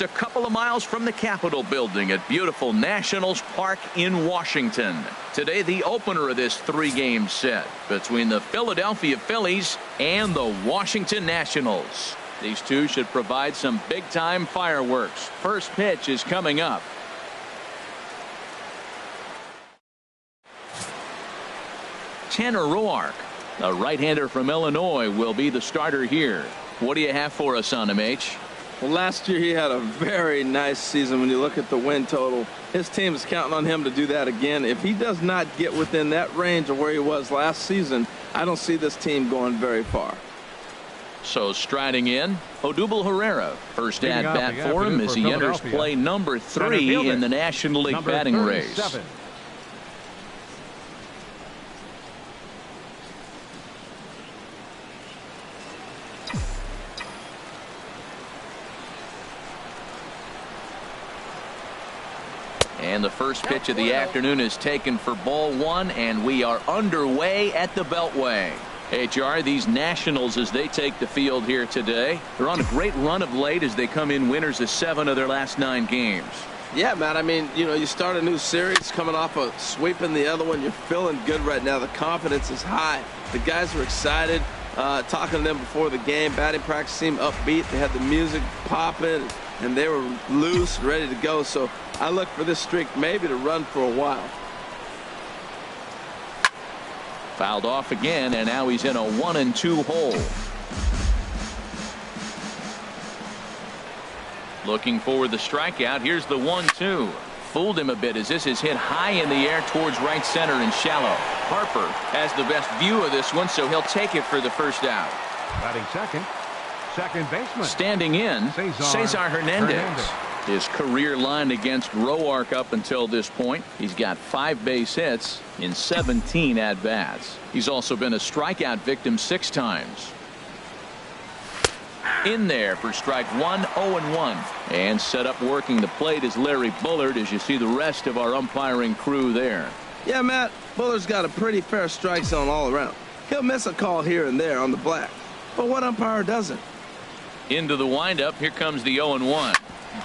just a couple of miles from the Capitol building at beautiful Nationals Park in Washington. Today, the opener of this three-game set between the Philadelphia Phillies and the Washington Nationals. These two should provide some big-time fireworks. First pitch is coming up. Tanner Roark, a right-hander from Illinois, will be the starter here. What do you have for us on him, H? Well, last year he had a very nice season when you look at the win total. His team is counting on him to do that again. If he does not get within that range of where he was last season, I don't see this team going very far. So striding in, Odubel Herrera. First at bat for him as he enters play number 3 in the National League batting race. And the first pitch of the afternoon is taken for ball 1, and we are underway at the Beltway. HR, these Nationals, as they take the field here today, they're on a great run of late as they come in winners of 7 of their last 9 games. Yeah, Matt, I mean, you start a new series coming off a sweep in the other one. You're feeling good right now. The confidence is high. The guys were excited. Talking to them before the game, batting practice seemed upbeat. They had the music popping, and they were loose, ready to go. So I look for this streak maybe to run for a while. Fouled off again, and now he's in a 1-2 hole. Looking for the strikeout. Here's the 1-2. Fooled him a bit as this is hit high in the air towards right center and shallow. Harper has the best view of this one, so he'll take it for the first out. Batting second baseman. Standing in, Cesar Hernandez. His career line against Roark up until this point. He's got 5 base hits in 17 at-bats. He's also been a strikeout victim 6 times. In there for strike 1, 0-1. And set up working the plate is Larry Bullard, as you see the rest of our umpiring crew there. Yeah, Matt, Bullard's got a pretty fair strike zone all around. He'll miss a call here and there on the black. But what umpire doesn't? Into the windup. Here comes the 0-1.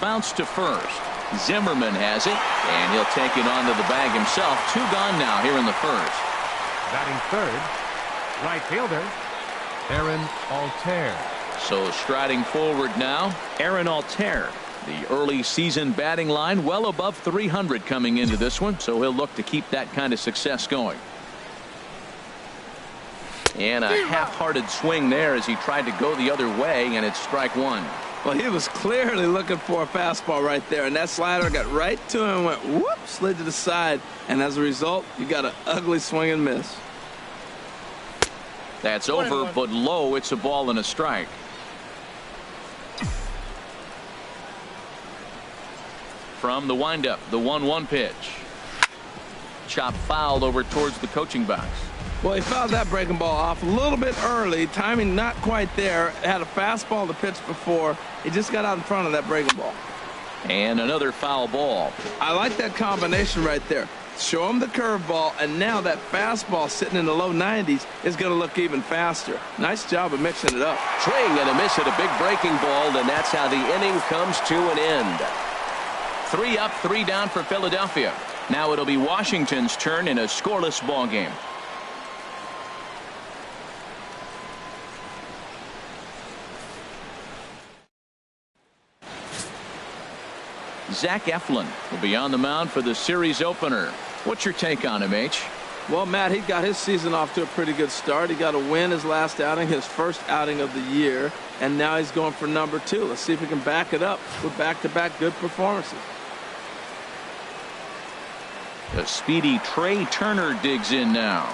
Bounce to first. Zimmerman has it, and he'll take it onto the bag himself. 2 gone now here in the first. Batting third, right fielder, Aaron Altair. So striding forward now, Aaron Altair. The early season batting line well above 300 coming into this one, so he'll look to keep that kind of success going. And a half-hearted swing there as he tried to go the other way, and it's strike 1. Well, he was clearly looking for a fastball right there, and that slider got right to him and went whoop, slid to the side, and as a result, you got an ugly swing and miss. That's over, but low. It's a ball and a strike. From the windup, the 1-1 pitch. Chop fouled over towards the coaching box. Well, he fouled that breaking ball off a little bit early. Timing not quite there. Had a fastball to pitch before. He just got out in front of that breaking ball. And another foul ball. I like that combination right there. Show him the curveball, and now that fastball sitting in the low 90s is going to look even faster. Nice job of mixing it up. Swing and a miss at a big breaking ball, and that's how the inning comes to an end. 3 up, 3 down for Philadelphia. Now it'll be Washington's turn in a scoreless ball game. Zach Eflin will be on the mound for the series opener. What's your take on him, H? Well, Matt, he got his season off to a pretty good start. He got a win his last outing, his first outing of the year, and now he's going for number 2. Let's see if he can back it up with back-to-back good performances. The speedy Trey Turner digs in now.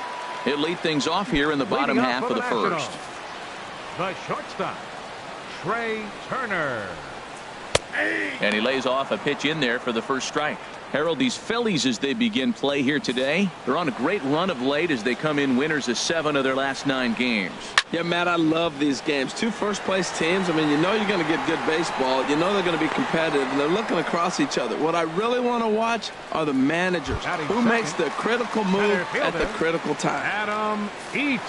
He'll lead things off here in the bottom half of the first. The shortstop, Trey Turner. And he lays off a pitch in there for the first strike. Harold, these Phillies, as they begin play here today, they're on a great run of late as they come in winners of 7 of their last 9 games. Yeah, Matt, I love these games. 2 first-place teams. I mean, you know you're going to get good baseball. You know they're going to be competitive, and they're looking across each other. What I really want to watch are the managers. Who makes the critical move at the critical time. Adam Eaton.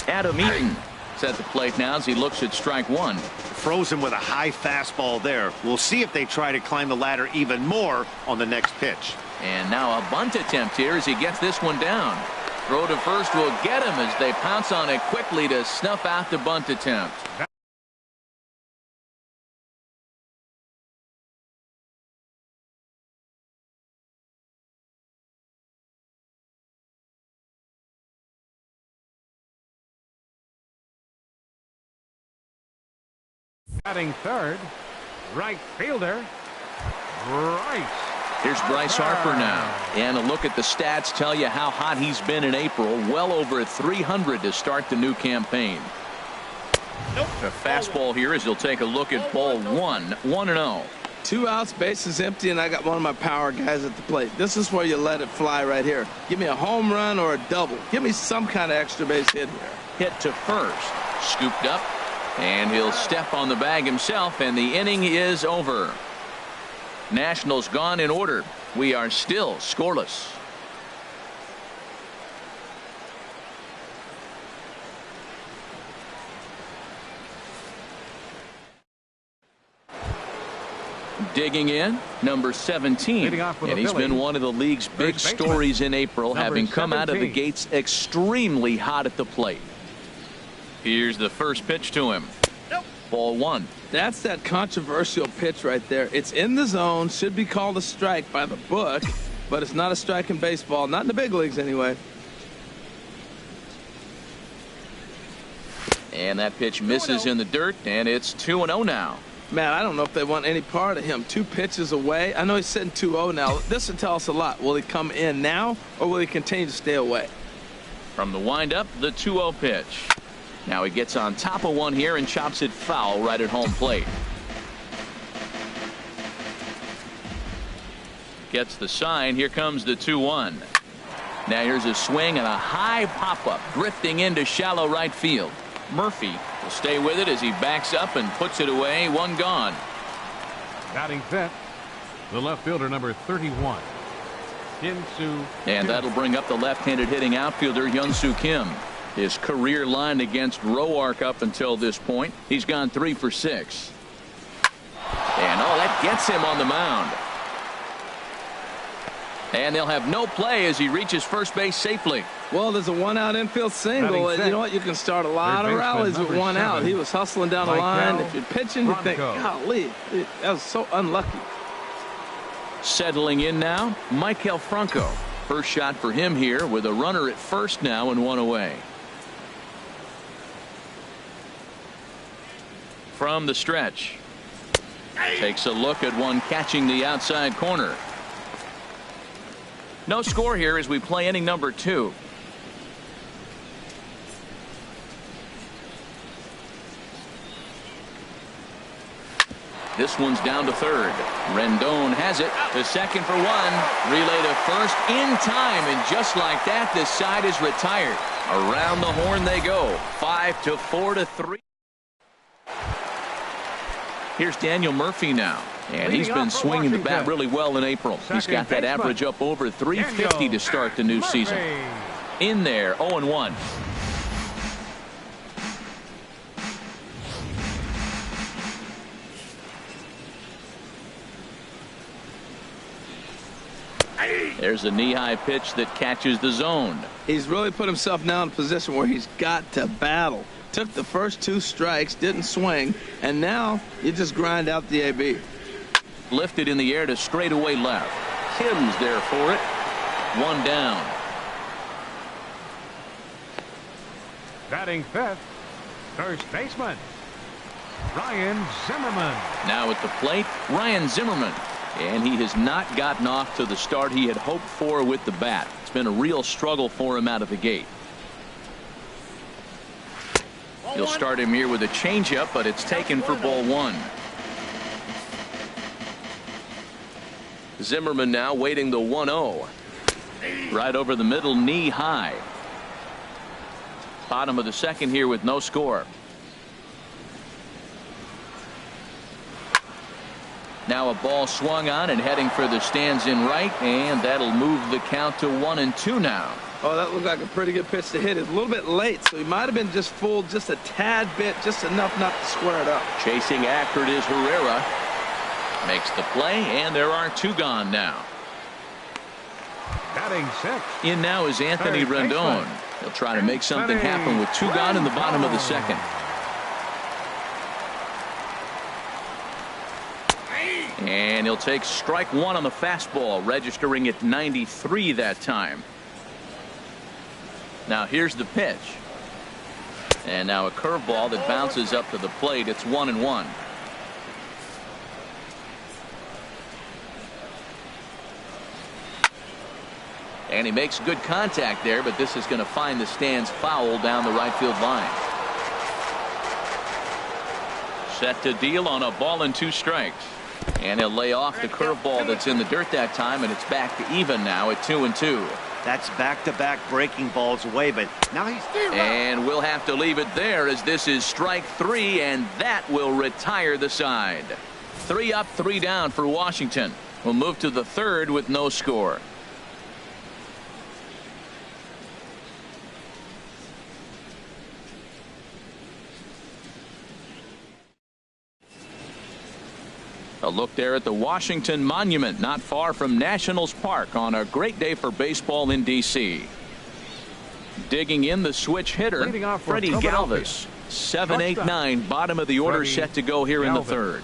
Adam Eaton Set the plate now as he looks at strike one. Frozen with a high fastball there. We'll see if they try to climb the ladder even more on the next pitch. And now a bunt attempt here as he gets this one down. Throw to first will get him as they pounce on it quickly to snuff out the bunt attempt. Batting third, right fielder, Bryce. Here's Bryce Harper now. And a look at the stats tell you how hot he's been in April. Well over 300 to start the new campaign. The fastball here as he'll take a look at ball one. 1-0. 2 outs, bases empty, and I got one of my power guys at the plate. This is where you let it fly right here. Give me a home run or a double. Give me some kind of extra base hit here. Hit to first. Scooped up. And he'll step on the bag himself, and the inning is over. Nationals gone in order. We are still scoreless. Digging in, number 17, and he's been one of the league's big stories in April, having come out of the gates extremely hot at the plate. Here's the first pitch to him. Ball one. That's that controversial pitch right there. It's in the zone, should be called a strike by the book, but it's not a strike in baseball, not in the big leagues anyway. And that pitch misses in the dirt, and it's 2-0 now. Man, I don't know if they want any part of him. 2 pitches away. I know he's sitting 2-0 now. This will tell us a lot. Will he come in now, or will he continue to stay away? From the windup, the 2-0 pitch. Now he gets on top of one here and chops it foul right at home plate. Gets the sign. Here comes the 2-1. Now here's a swing and a high pop-up drifting into shallow right field. Murphy will stay with it as he backs up and puts it away. One gone. Batting fifth, the left fielder, number 31. And that'll bring up the left-handed hitting outfielder Hyun-Soo Kim. His career line against Roark up until this point. He's gone 3 for 6. And that gets him on the mound. And they'll have no play as he reaches first base safely. Well, there's a 1-out infield single, and you know what? You can start a lot of rallies with 1 out. He was hustling down the line. If you're pitching, you think, golly, that was so unlucky. Settling in now, Maikel Franco. First shot for him here with a runner at first now and 1 away. From the stretch. Takes a look at one catching the outside corner. No score here as we play inning number 2. This one's down to third. Rendon has it to second for 1. Relay to first in time, and just like that, this side is retired. Around the horn they go. 5-4-3. Here's Daniel Murphy now, and he's been swinging the bat really well in April. He's got that average up over 350 to start the new season. In there, 0-1. There's a knee-high pitch that catches the zone. He's really put himself now in a position where he's got to battle. Took the first 2 strikes, didn't swing, and now you just grind out the AB. Lifted in the air to straightaway left. Kim's there for it. 1 down. Batting fifth, first baseman, Ryan Zimmerman. Now at the plate, Ryan Zimmerman. And he has not gotten off to the start he had hoped for with the bat. It's been a real struggle for him out of the gate. He'll start him here with a changeup, but it's taken for ball 1. Zimmerman now waiting the 1-0. Right over the middle, knee high. Bottom of the second here with no score. Now a ball swung on and heading for the stands in right, and that'll move the count to 1-2 now. Oh, that looked like a pretty good pitch to hit. It's a little bit late, so he might have been just fooled just a tad bit, just enough not to square it up. Chasing after it is Herrera. Makes the play, and there are 2 gone now. Batting 6. In now is Anthony Rendon. He'll try to make something happen with 2 gone in the bottom of the second. And he'll take strike 1 on the fastball, registering at 93 that time. Now here's the pitch. And now a curveball that bounces up to the plate. It's 1-1. And he makes good contact there, but this is going to find the stands foul down the right field line. Set to deal on a ball and 2 strikes. And he'll lay off the curveball that's in the dirt that time, and it's back to even now at 2-2. That's back-to-back breaking balls away, but now he's there. And we'll have to leave it there, as this is strike 3, and that will retire the side. 3 up, 3 down for Washington. We'll move to the 3rd with no score. A look there at the Washington Monument, not far from Nationals Park, on a great day for baseball in D.C. Digging in the switch hitter, Freddie Galvis. 7, 8, 9, bottom of the order, set to go here in the 3rd.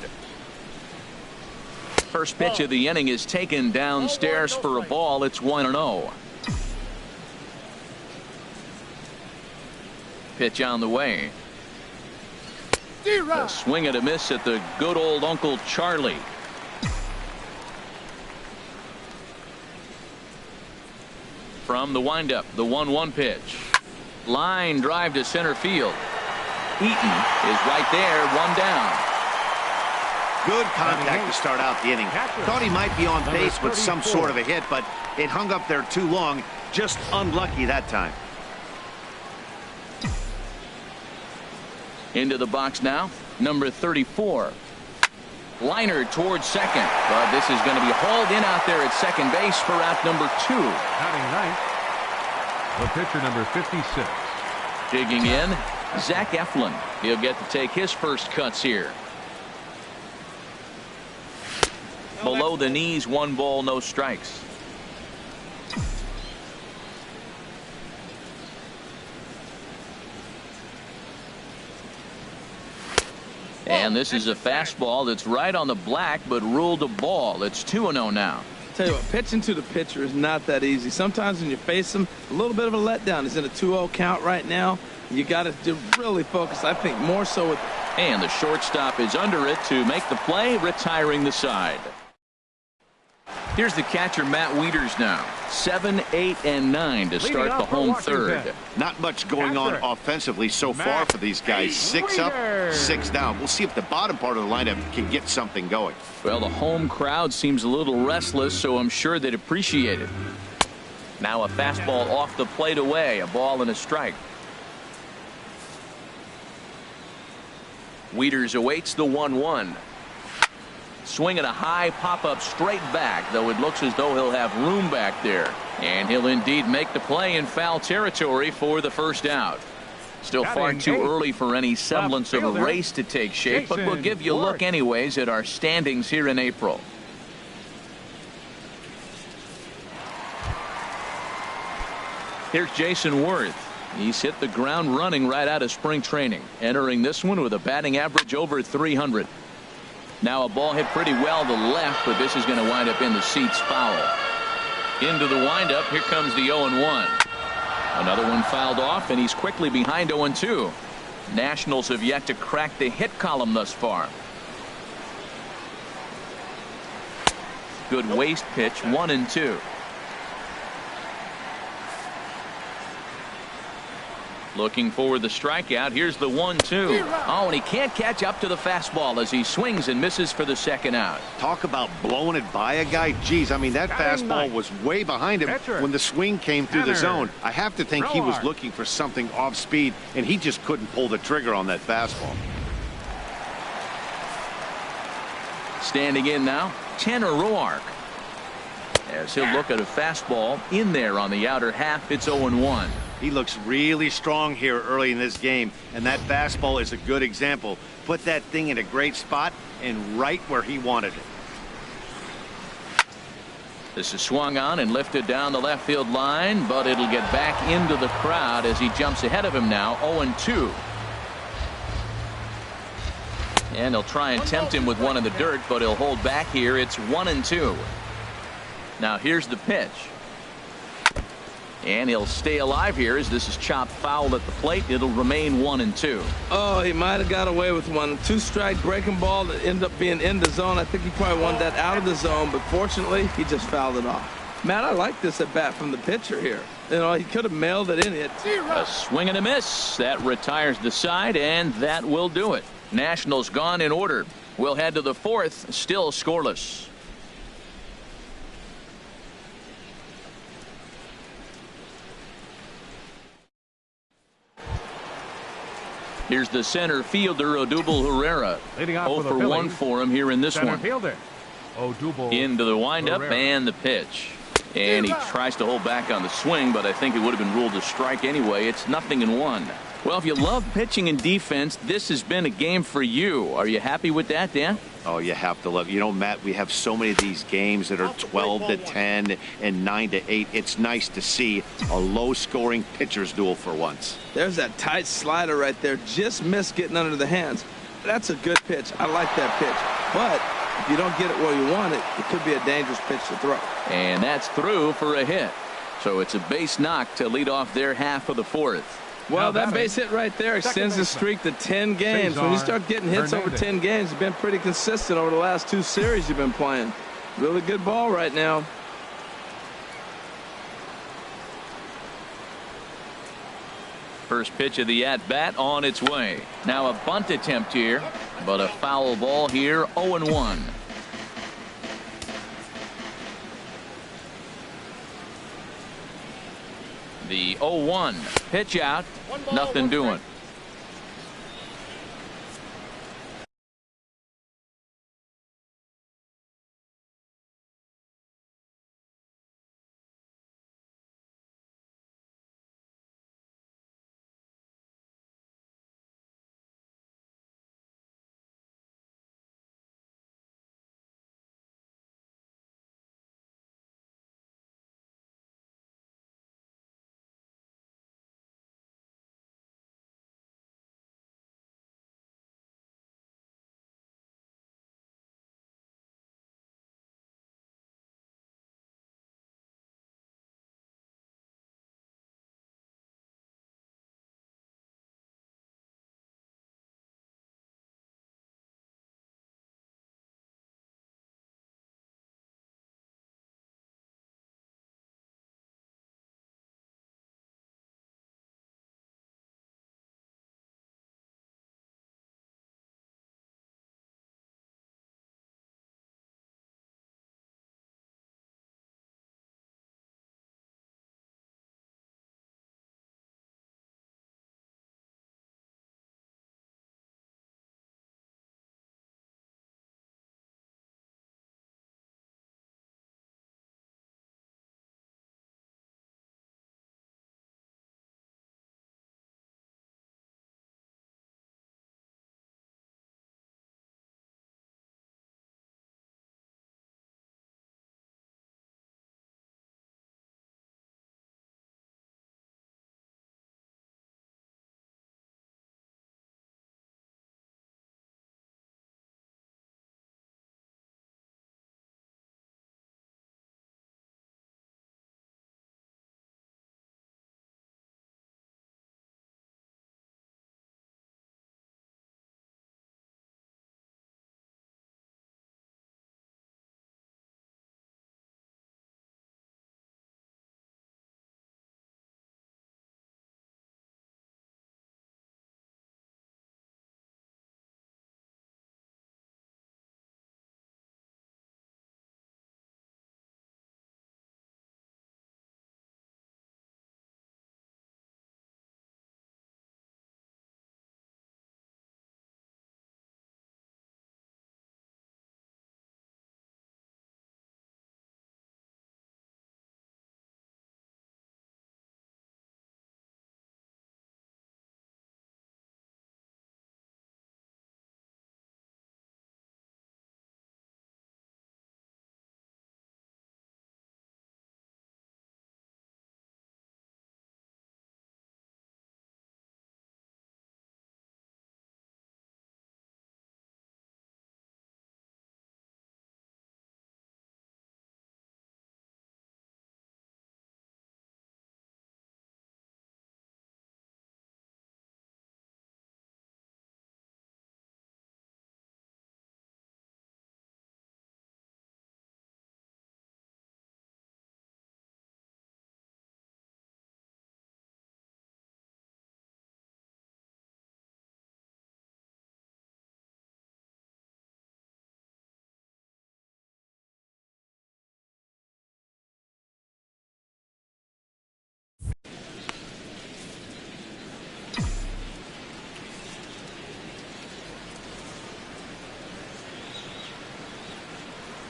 First pitch of the inning is taken downstairs for a ball. It's 1-0. Pitch on the way. A swing and a miss at the good old Uncle Charlie. From the windup, the 1-1 pitch. Line drive to center field. Eaton is right there, 1 down. Good contact to start out the inning. Thought he might be on base with some sort of a hit, but it hung up there too long. Just unlucky that time. Into the box now, number 34. Liner towards second, but this is going to be hauled in out there at second base for out number 2. Batting 9th, the pitcher number 56. Digging in, Zach Eflin. He'll get to take his first cuts here. Below the knees, 1 ball, no strikes. And this is a fastball that's right on the black, but ruled a ball. It's 2-0 now. Tell you what, pitching to the pitcher is not that easy. Sometimes when you face him, a little bit of a letdown. He's in a 2-0 count right now. You got to really focus, I think, more so with. And the shortstop is under it to make the play, retiring the side. Here's the catcher, Matt Wieters now. 7, 8, and 9 to start the home 3rd. Not much going on offensively so far for these guys. 6 up, 6 down. We'll see if the bottom part of the lineup can get something going. Well, the home crowd seems a little restless, so I'm sure they'd appreciate it. Now a fastball off the plate away, a ball and a strike. Wieters awaits the 1-1. Swinging a high pop-up straight back, though it looks as though he'll have room back there. And he'll indeed make the play in foul territory for the first out. Still far too early for any semblance of a race to take shape, but we'll give you a look anyways at our standings here in April. Here's Jason Worth. He's hit the ground running right out of spring training, entering this one with a batting average over 300. Now a ball hit pretty well to left, but this is going to wind up in the seats foul. Into the windup, here comes the 0-1. Another one fouled off, and he's quickly behind 0-2. Nationals have yet to crack the hit column thus far. Good waist pitch, 1-2. Looking for the strikeout. Here's the 1-2. Oh, and he can't catch up to the fastball as he swings and misses for the second out. Talk about blowing it by a guy. Geez, I mean, that fastball was way behind him when the swing came through the zone. I have to think he was looking for something off speed, and he just couldn't pull the trigger on that fastball. Standing in now, Tanner Roark. as he'll look at a fastball in there on the outer half. It's 0-1. He looks really strong here early in this game, and that fastball is a good example. Put that thing in a great spot and right where he wanted it. This is swung on and lifted down the left field line, but it'll get back into the crowd as he jumps ahead of him now. 0-2. And they'll try and tempt him with one in the dirt, but he'll hold back here. It's 1-2. Now here's the pitch. And he'll stay alive here as this is chopped foul at the plate. It'll remain 1-2. Oh, he might have got away with one. 2-strike breaking ball that ended up being in the zone. I think he probably wanted that out of the zone, but fortunately, he just fouled it off. Matt, I like this at bat from the pitcher here. You know, he could have mailed it in. A swing and a miss. That retires the side, and that will do it. Nationals gone in order. We'll head to the fourth, still scoreless. Here's the center fielder, Odubel Herrera. 0 for 1 for him here in this one. Fielder, Odubel into the windup Herrera. and the pitch. And he tries to hold back on the swing, but I think it would have been ruled a strike anyway. It's 0-1. Well, if you love pitching and defense, this has been a game for you. Are you happy with that, Dan? Oh, you have to love it. You know, Matt, we have so many of these games that are 12-10 and 9-8. It's nice to see a low-scoring pitcher's duel for once. There's that tight slider right there. Just missed getting under the hands. That's a good pitch. I like that pitch. But if you don't get it where you want it, it could be a dangerous pitch to throw. And that's through for a hit. So it's a base knock to lead off their half of the fourth. Well, that base hit right there extends the streak to 10 games. When you start getting hits over 10 games, you've been pretty consistent over the last 2 series you've been playing. Really good ball right now. First pitch of the at-bat on its way. Now a bunt attempt here, but a foul ball here. 0-1. The 0-1 pitch out. Nothing doing.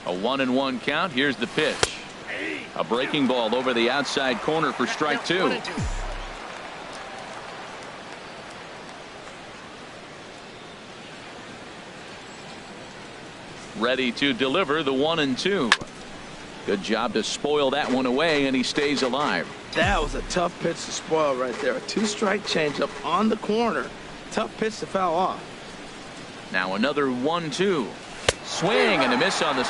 A 1-1 count. Here's the pitch. A breaking ball over the outside corner for strike two. Ready to deliver the 1-2. Good job to spoil that one away, and he stays alive. That was a tough pitch to spoil right there. A 2-strike changeup on the corner. Tough pitch to foul off. Now another 1-2. Swing and a miss on the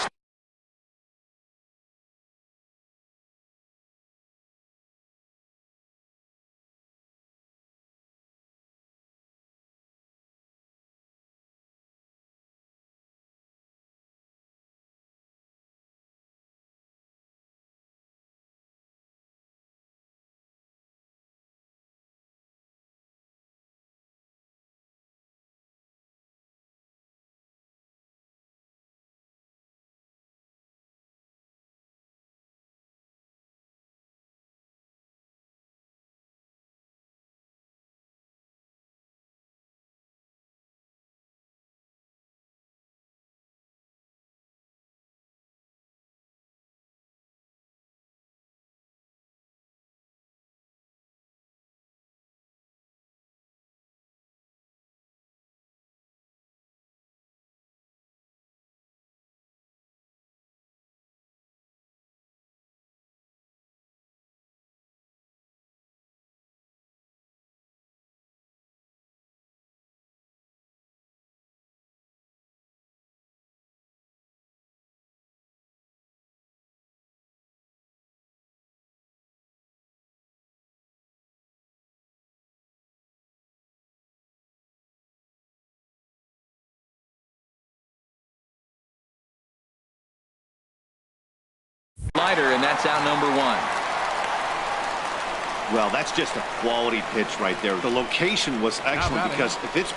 slider, and that's out number one. Well, that's just a quality pitch right there. The location was excellent because if it's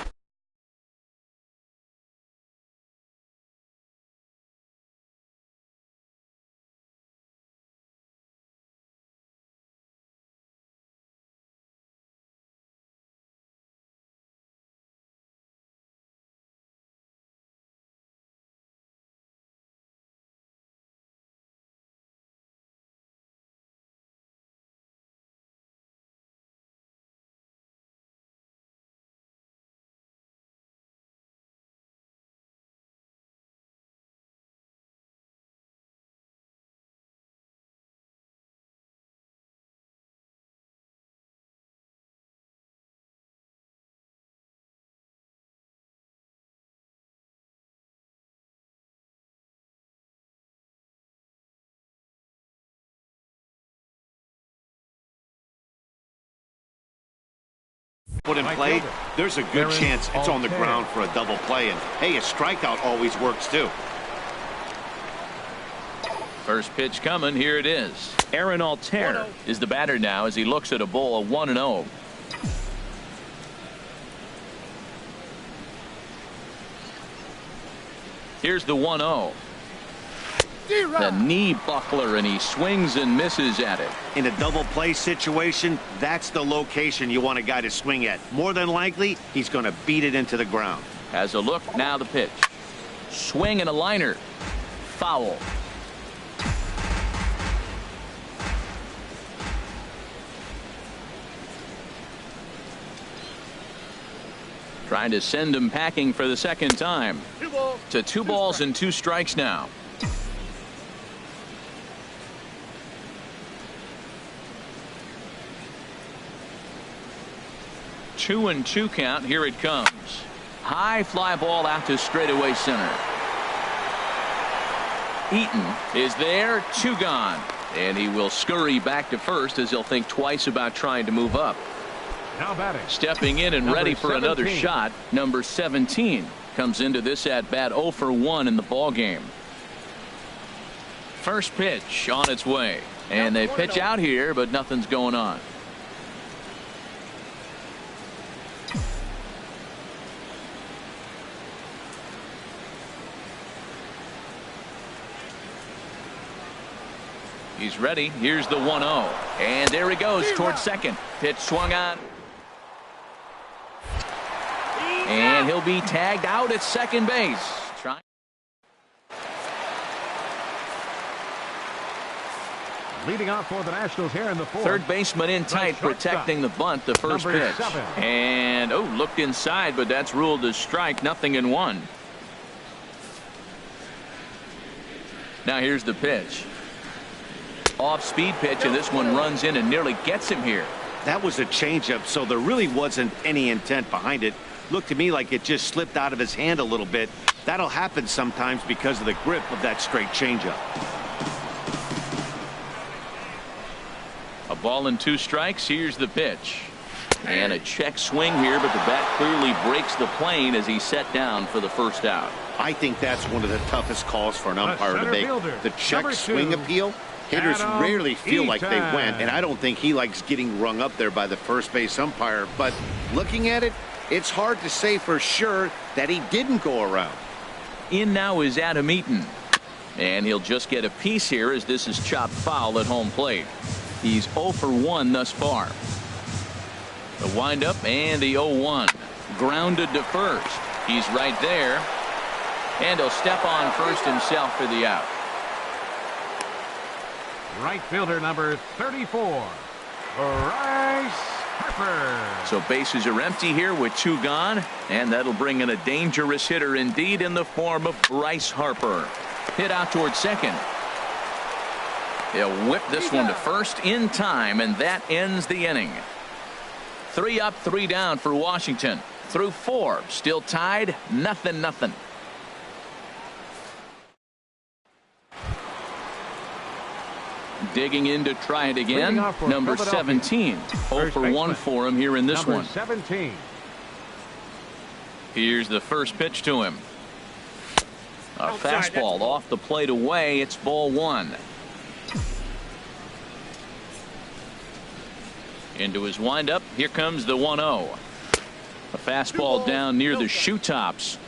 put in play, there's a good chance it's on the ground for a double play. And, hey, a strikeout always works, too. First pitch coming. Here it is. Aaron Altair is the batter now as he looks at a bowl of 1-0. Here's the 1-0. The knee buckler, and he swings and misses at it. In a double play situation, that's the location you want a guy to swing at. More than likely, he's going to beat it into the ground. Has a look. Now the pitch. Swing and a liner. Foul. Trying to send him packing for the second time. To 2 balls and 2 strikes now. 2-2 count. Here it comes. High fly ball out to straightaway center. Eaton is there. 2 gone. And he will scurry back to first as he'll think twice about trying to move up. Now batting. Stepping in and ready for another shot. Number 17 comes into this at bat 0 for 1 in the ball game. First pitch on its way. And they pitch out here, but nothing's going on. He's ready. Here's the 1-0. And there he goes towards second. Pitch swung on. And he'll be tagged out at second base. Leading off for the Nationals here in the fourth. Third baseman in tight, protecting the bunt, the first pitch. 7. And, looked inside, but that's ruled as strike, 0-1. Now here's the pitch. Off-speed pitch, and this one runs in and nearly gets him here. That was a changeup, so there really wasn't any intent behind it. Looked to me like it just slipped out of his hand a little bit. That'll happen sometimes because of the grip of that straight changeup. A ball and 2 strikes. Here's the pitch. And a check swing here, but the bat clearly breaks the plane as he's set down for the first out. I think that's one of the toughest calls for an umpire to make. The check swing appeal. Hitters rarely feel like they went, and I don't think he likes getting rung up there by the first base umpire. But looking at it, it's hard to say for sure that he didn't go around. In now is Adam Eaton. And he'll just get a piece here as this is chopped foul at home plate. He's 0 for 1 thus far. The windup and the 0-1. Grounded to first. He's right there. And he'll step on first himself for the out. Right fielder number 34, Bryce Harper. So bases are empty here with 2 gone, and that'll bring in a dangerous hitter indeed in the form of Bryce Harper. Hit out towards second. He'll whip this one to first in time, and that ends the inning. 3 up, 3 down for Washington. Through 4, still tied, 0-0. Digging in to try it again. Number 17. 0 for 1 for him here in this one. 17. Here's the first pitch to him. A fastball off the plate away. It's ball 1. Into his windup. Here comes the 1-0. A fastball down near the shoe tops.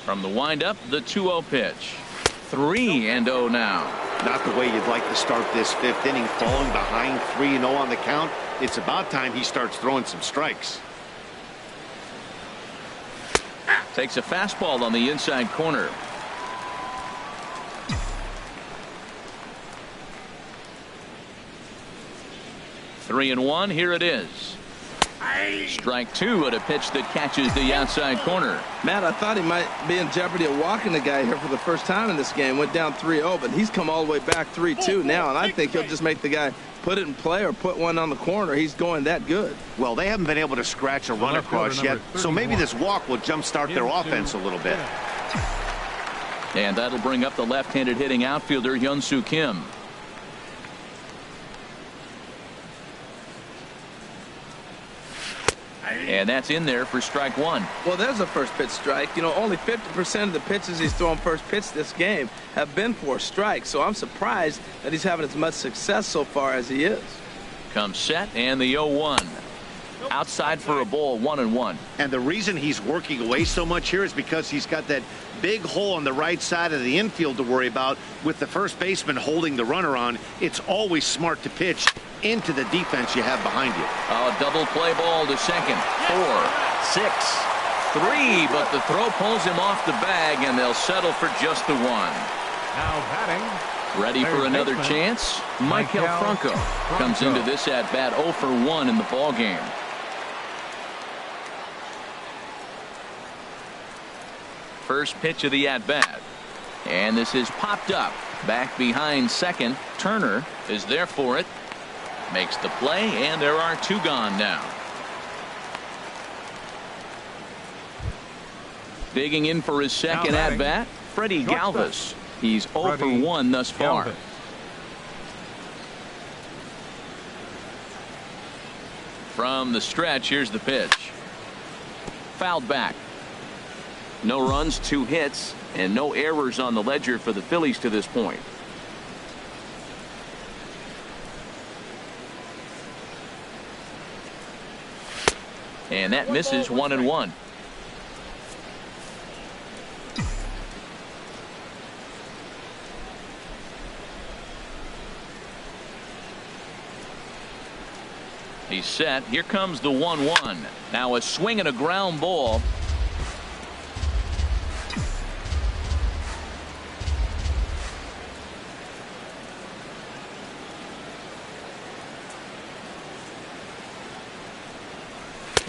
From the windup, the 2-0 pitch. 3-0 now. Not the way you'd like to start this 5th inning, falling behind 3-0 on the count. It's about time he starts throwing some strikes. Takes a fastball on the inside corner. Three and 1. Here it is. Strike 2 at a pitch that catches the outside corner. Matt, I thought he might be in jeopardy of walking the guy here for the first time in this game. Went down 3-0, but he's come all the way back 3-2 now, and I think he'll just make the guy put it in play or put one on the corner. He's going that good. Well, they haven't been able to scratch a run across yet, so maybe this walk will jumpstart their offense a little bit. And that'll bring up the left-handed hitting outfielder Hyun-Soo Kim. And that's in there for strike 1. Well, there's a first pitch strike. You know, only 50% of the pitches he's thrown first pitch this game have been for strikes. So I'm surprised that he's having as much success so far as he is. Comes set and the 0-1. Outside for a ball, 1-1. And the reason he's working away so much here is because he's got that big hole on the right side of the infield to worry about. With the first baseman holding the runner on, it's always smart to pitch into the defense you have behind you. A double play ball to second. 4, 6, 3, but the throw pulls him off the bag, and they'll settle for just the 1. Now batting. Ready for another chance? Michael Franco comes into this at bat 0 for 1 in the ball game. First pitch of the at bat, and this is popped up back behind second. Turner is there for it, makes the play, and there are 2 gone now. Digging in for his second at bat, Freddie Galvis. He's 0 for 1 thus far. From the stretch, here's the pitch. Fouled back. No runs, 2 hits, and no errors on the ledger for the Phillies to this point. And that misses 1-1. He's set. Here comes the 1-1. Now a swing and a ground ball.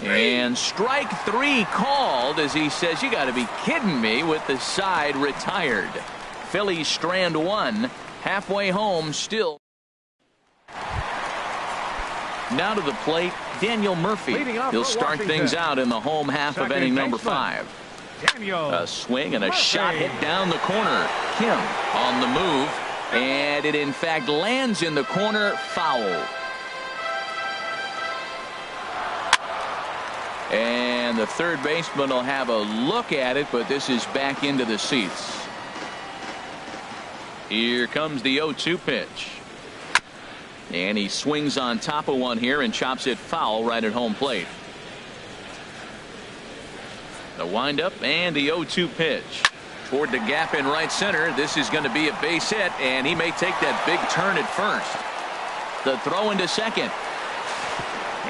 And strike 3 called as he says, you got to be kidding me, with the side retired. Phillies strand 1, halfway home still. Now to the plate, Daniel Murphy. He'll start things out in the home half of inning number 5. A swing and a shot hit down the corner. Kim on the move, and it in fact lands in the corner, foul. And the third baseman will have a look at it, but this is back into the seats. Here comes the 0-2 pitch. And he swings on top of one here and chops it foul right at home plate. The windup and the 0-2 pitch. Toward the gap in right center. This is going to be a base hit, and he may take that big turn at first. The throw into second.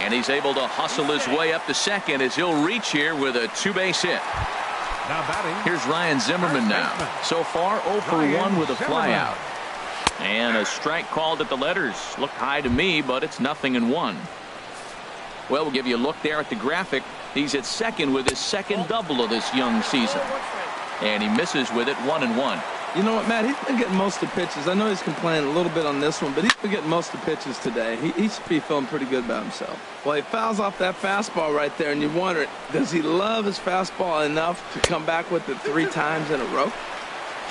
And he's able to hustle his way up to second as he'll reach here with a 2-base hit. Now batting. Here's Ryan Zimmerman now. So far 0 for 1 with a flyout. And a strike called at the letters. Looked high to me, but it's 0-1. Well, we'll give you a look there at the graphic. He's at second with his second double of this young season. And he misses with it 1-1. You know what, Matt? He's been getting most of the pitches. I know he's complaining a little bit on this one, but he's been getting most of the pitches today. He should be feeling pretty good about himself. Well, he fouls off that fastball right there, and you wonder, does he love his fastball enough to come back with it 3 times in a row?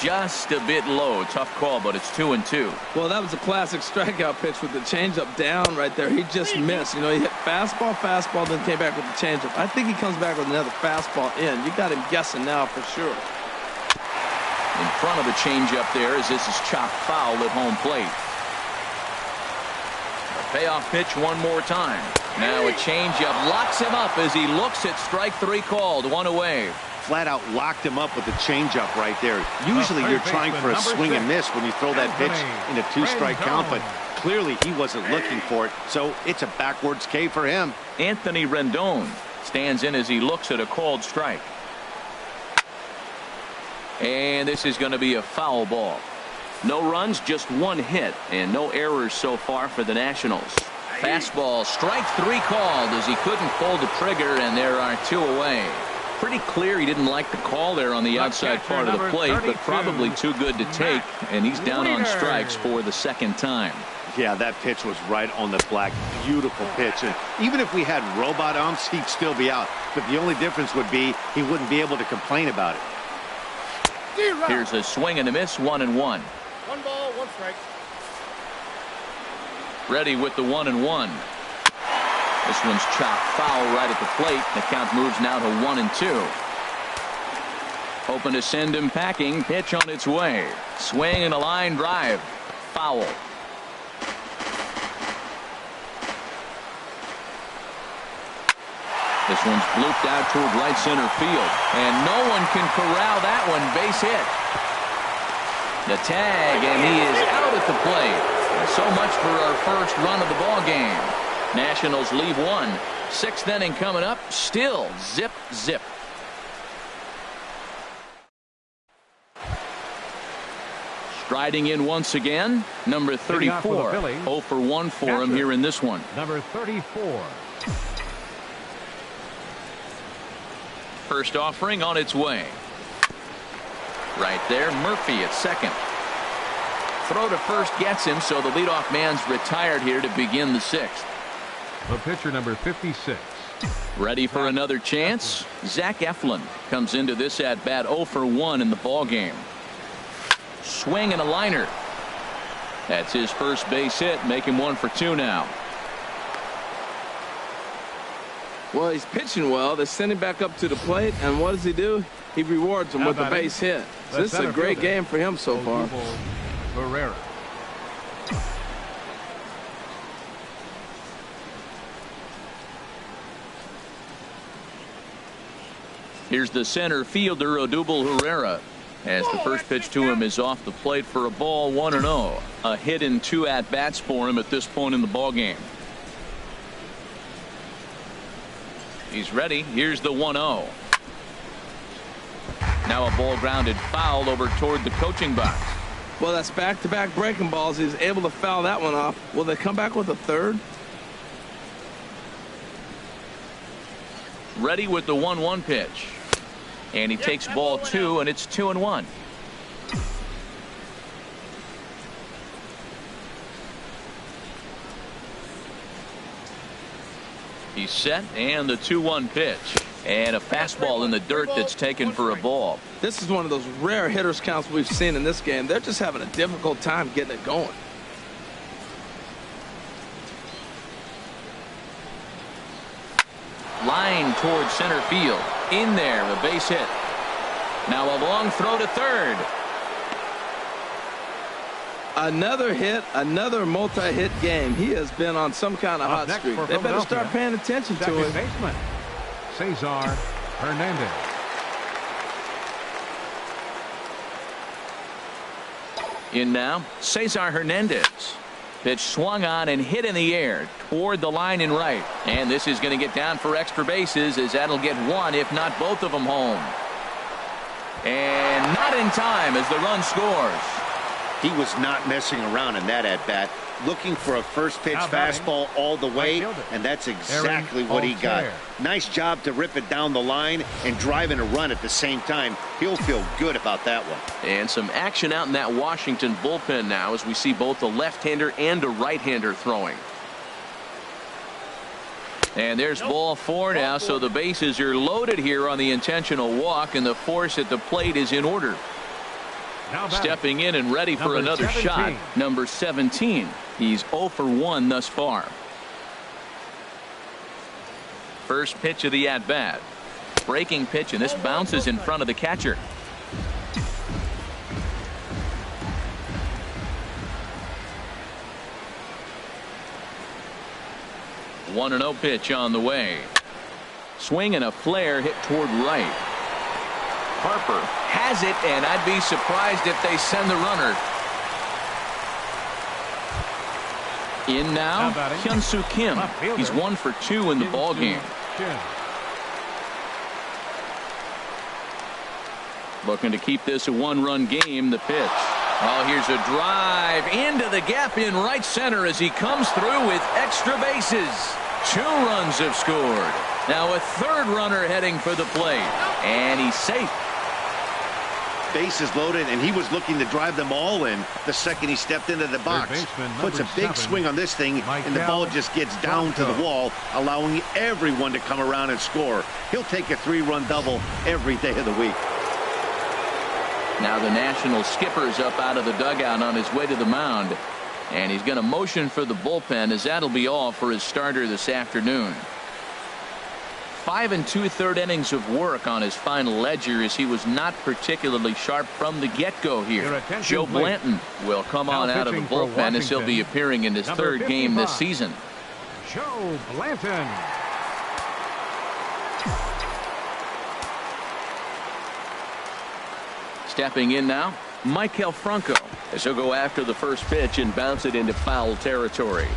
Just a bit low. Tough call, but it's 2-2. Well, that was a classic strikeout pitch with the changeup down right there. He just missed. You know, he hit fastball, then came back with the changeup. I think he comes back with another fastball in. You got him guessing now for sure. In front of the changeup there as this is chopped foul at home plate. A payoff pitch one more time. Now a changeup locks him up as he looks at strike 3 called. 1 away. Flat out locked him up with the changeup right there. Usually you're trying for a swing and miss when you throw that pitch in a 2-strike count, but clearly he wasn't looking for it, so it's a backwards K for him. Anthony Rendon stands in as he looks at a called strike. And this is going to be a foul ball. No runs, just 1 hit, and no errors so far for the Nationals. Fastball, strike 3 called as he couldn't pull the trigger, and there are 2 away. Pretty clear he didn't like the call there on the outside part of the plate, but probably too good to take, and he's down on strikes for the 2nd time. Yeah, that pitch was right on the black. Beautiful pitch. And even if we had robot umps, he'd still be out. But the only difference would be he wouldn't be able to complain about it. Here's a swing and a miss, 1-1. 1 ball, 1 strike. Ready with the 1-1. This one's chopped foul right at the plate. The count moves now to 1-2. Hoping to send him packing. Pitch on its way. Swing and a line drive. Foul. This one's blooped out toward right center field, and no one can corral that one. Base hit. The tag, and he is out at the plate. So much for our first run of the ball game. Nationals leave 1. 6th inning coming up. Still zip. Striding in once again, number 34. 0 for 1 for him here in this one. Number 34. First offering on its way. Right there, Murphy at second. Throw to first gets him, so the leadoff man's retired here to begin the 6th. The pitcher, number 56. Ready for another chance? Zach Eflin comes into this at bat 0 for 1 in the ball game. Swing and a liner. That's his first base hit, make him 1 for 2 now. Well, he's pitching well. They send him back up to the plate, and what does he do? He rewards him with a base hit. So this is a great game for him so far. Herrera. Here's the center fielder, Odubel Herrera, as the first pitch to him is off the plate for a ball, 1-0. A hit in 2 at-bats for him at this point in the ball game. He's ready. Here's the 1-0. Now a ball grounded foul over toward the coaching box. Well, that's back-to-back breaking balls. He's able to foul that one off. Will they come back with a third? Ready with the 1-1 pitch. And he takes ball 2, and it's 2-1. He's set, and the 2-1 pitch. And a fastball in the dirt that's taken for a ball. This is one of those rare hitters counts we've seen in this game. They're just having a difficult time getting it going. Line towards center field. In there, a base hit. Now a long throw to third. Another hit, another multi-hit game. He has been on some kind of hot streak. They better start paying attention to him. Baseman, Cesar Hernandez. In now, Cesar Hernandez. Pitch swung on and hit in the air toward the line and right. And this is going to get down for extra bases, as that'll get one, if not both of them, home. And not in time as the run scores. He was not messing around in that at-bat, looking for a first-pitch fastball all the way, and that's exactly what he got. Nice job to rip it down the line and drive in a run at the same time. He'll feel good about that one. And some action out in that Washington bullpen now, as we see both a left-hander and a right-hander throwing. And there's ball 4 now, so the bases are loaded here on the intentional walk, and the force at the plate is in order. Stepping in and ready for another shot, number 17. He's 0 for 1 thus far. First pitch of the at-bat. Breaking pitch, and this bounces in front of the catcher. One 1-0 pitch on the way. Swing and a flare hit toward right. Harper has it, and I'd be surprised if they send the runner. In now, Hyun-Soo Kim. He's 1 for 2 in the ball game. Looking to keep this a 1-run game. The pitch. Oh, here's a drive into the gap in right center as he comes through with extra bases. 2 runs have scored. Now a third runner heading for the plate, and he's safe. Bases loaded, and he was looking to drive them all in the second he stepped into the box. Puts a big swing on this thing, and the ball just gets down to the wall, allowing everyone to come around and score. He'll take a 3-run double every day of the week. Now the National skipper's up out of the dugout on his way to the mound, and he's going to motion for the bullpen, as that'll be all for his starter this afternoon. 5 2/3 innings of work on his final ledger, as he was not particularly sharp from the get-go here. Joe Blanton will come on out of the bullpen, as he'll be appearing in his 3rd game this season. Joe Blanton. Stepping in now, Maikel Franco, as he'll go after the first pitch and bounce it into foul territory.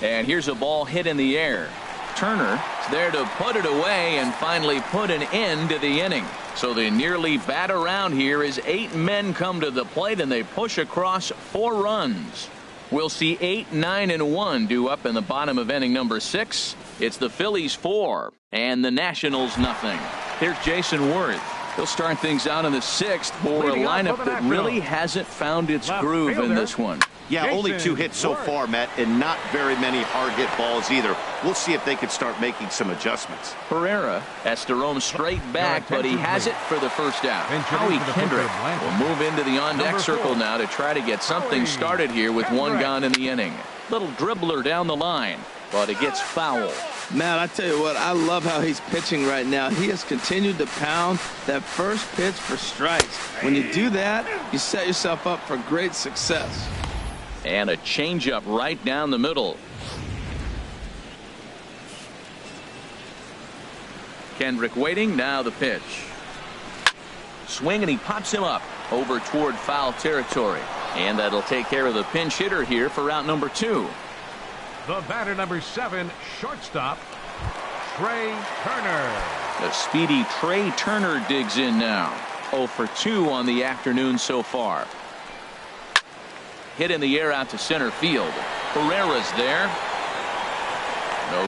And here's a ball hit in the air. Turner is there to put it away and finally put an end to the inning. So they nearly bat around here as 8 men come to the plate, and they push across 4 runs. We'll see 8, 9, and 1 due up in the bottom of inning number 6. It's the Phillies 4 and the Nationals nothing. Here's Jason Worth. He'll start things out in the 6th for a lineup that really hasn't found its groove in this one. Yeah, only 2 hits so far, Matt, and not very many hard-hit balls either. We'll see if they can start making some adjustments. Pereira has to roam straight back, but he has it for the first out. Howie Kendrick will move into the on-deck circle now to try to get something started here with 1 gone in the inning. Little dribbler down the line, but it gets foul. Matt, I tell you what, I love how he's pitching right now. He has continued to pound that first pitch for strikes. When you do that, you set yourself up for great success. And a changeup right down the middle. Kendrick waiting. Now the pitch. Swing, and he pops him up over toward foul territory. And that'll take care of the pinch hitter here for out number 2. The batter, number 7, shortstop, Trey Turner. The speedy Trey Turner digs in now. 0 for 2 on the afternoon so far. hit in the air out to center field. Herrera's there. No.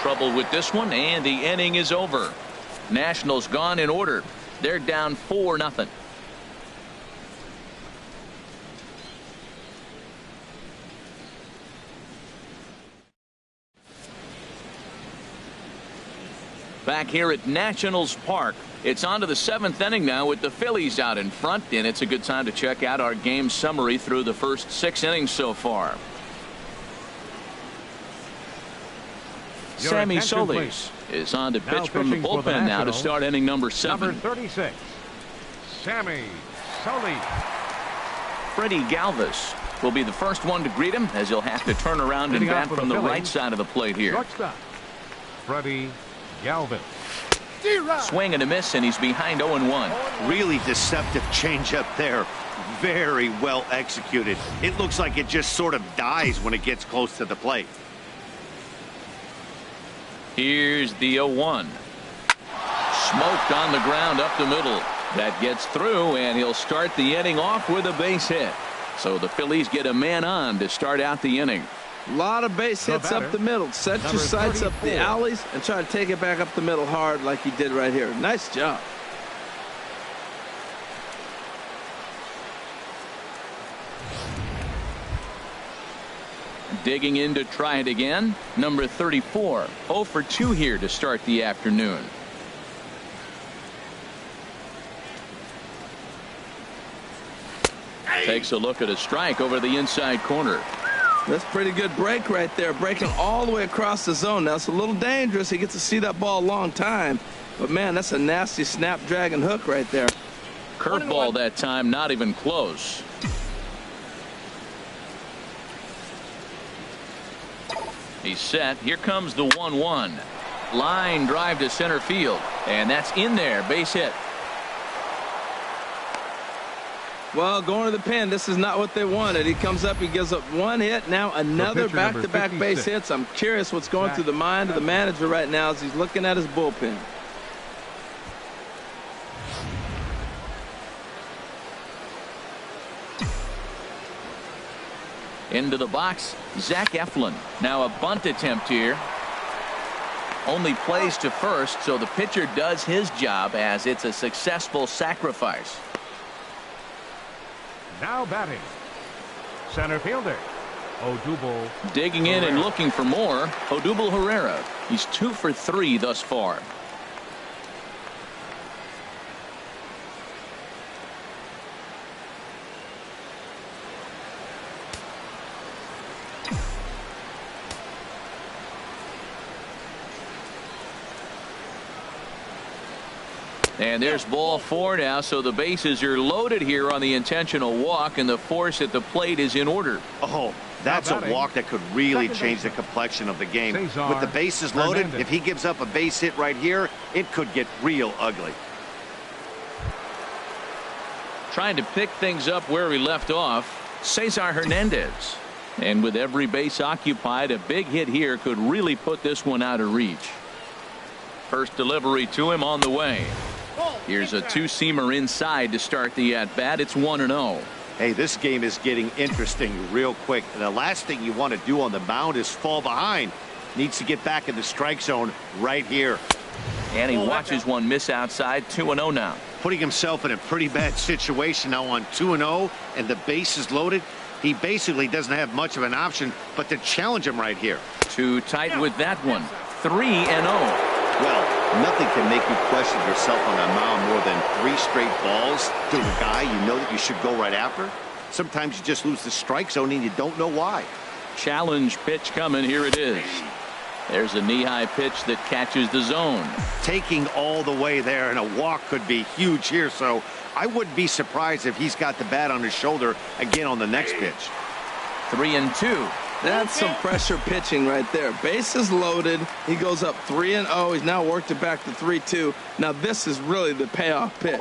Trouble with this one, and the inning is over. Nationals gone in order. They're down 4-0. Back here at Nationals Park, it's on to the 7th inning now with the Phillies out in front, and it's a good time to check out our game summary through the first 6 innings so far. Sammy Solis is on to pitch from the bullpen now to start inning number 7. Number 36, Sammy Solis. Freddie Galvis will be the first one to greet him, as he'll have to turn around and bat from the right side of the plate here. Shortstop, Freddie Galvis. Swing and a miss, and he's behind 0-1. Really deceptive changeup there. Very well executed. It looks like it just sort of dies when it gets close to the plate. Here's the 0-1. Smoked on the ground up the middle. That gets through, and he'll start the inning off with a base hit. So the Phillies get a man on to start out the inning. A lot of base hits up the middle. Set your sights up the alleys and try to take it back up the middle hard like he did right here. Nice job. Digging in to try it again. Number 34. 0 for 2 here to start the afternoon. Takes a look at a strike over the inside corner. That's pretty good break right there. Breaking all the way across the zone. Now it's a little dangerous. He gets to see that ball a long time. But man, that's a nasty snapdragon hook right there. Curveball that time, not even close. He's set. Here comes the 1-1. Line drive to center field, and that's in there. Base hit. Well, going to the pen, this is not what they wanted. He comes up, he gives up one hit, now another back-to-back base hits. I'm curious what's going through the mind of the manager right now as he's looking at his bullpen. Into the box, Zach Eflin. Now a bunt attempt here. Only plays to first, so the pitcher does his job as it's a successful sacrifice. Now batting, center fielder, Odubel. Digging in and looking for more, Odubel Herrera. He's 2 for 3 thus far. And there's ball 4 now, so the bases are loaded here on the intentional walk, and the force at the plate is in order. Oh, that's a walk that could really change the complexion of the game. With the bases loaded, if he gives up a base hit right here, it could get real ugly. Trying to pick things up where we left off, Cesar Hernandez. And with every base occupied, a big hit here could really put this one out of reach. First delivery to him on the way. Here's a two-seamer inside to start the at-bat. It's 1-0. Hey, this game is getting interesting real quick. And the last thing you want to do on the mound is fall behind. Needs to get back in the strike zone right here. And he watches one miss outside. 2-0 now. Putting himself in a pretty bad situation now on 2-0, and the base is loaded. He basically doesn't have much of an option but to challenge him right here. Too tight with that one. 3-0. Well, nothing can make you question yourself on a mound more than 3 straight balls to a guy you know that you should go right after. Sometimes you just lose the strike zone and you don't know why. Challenge pitch coming. Here it is. There's a knee-high pitch that catches the zone. Taking all the way there, and a walk could be huge here, so I wouldn't be surprised if he's got the bat on his shoulder again on the next pitch. 3-2. That's some pressure pitching right there. Bases loaded. He goes up 3-0. He's now worked it back to 3-2. Now this is really the payoff pitch.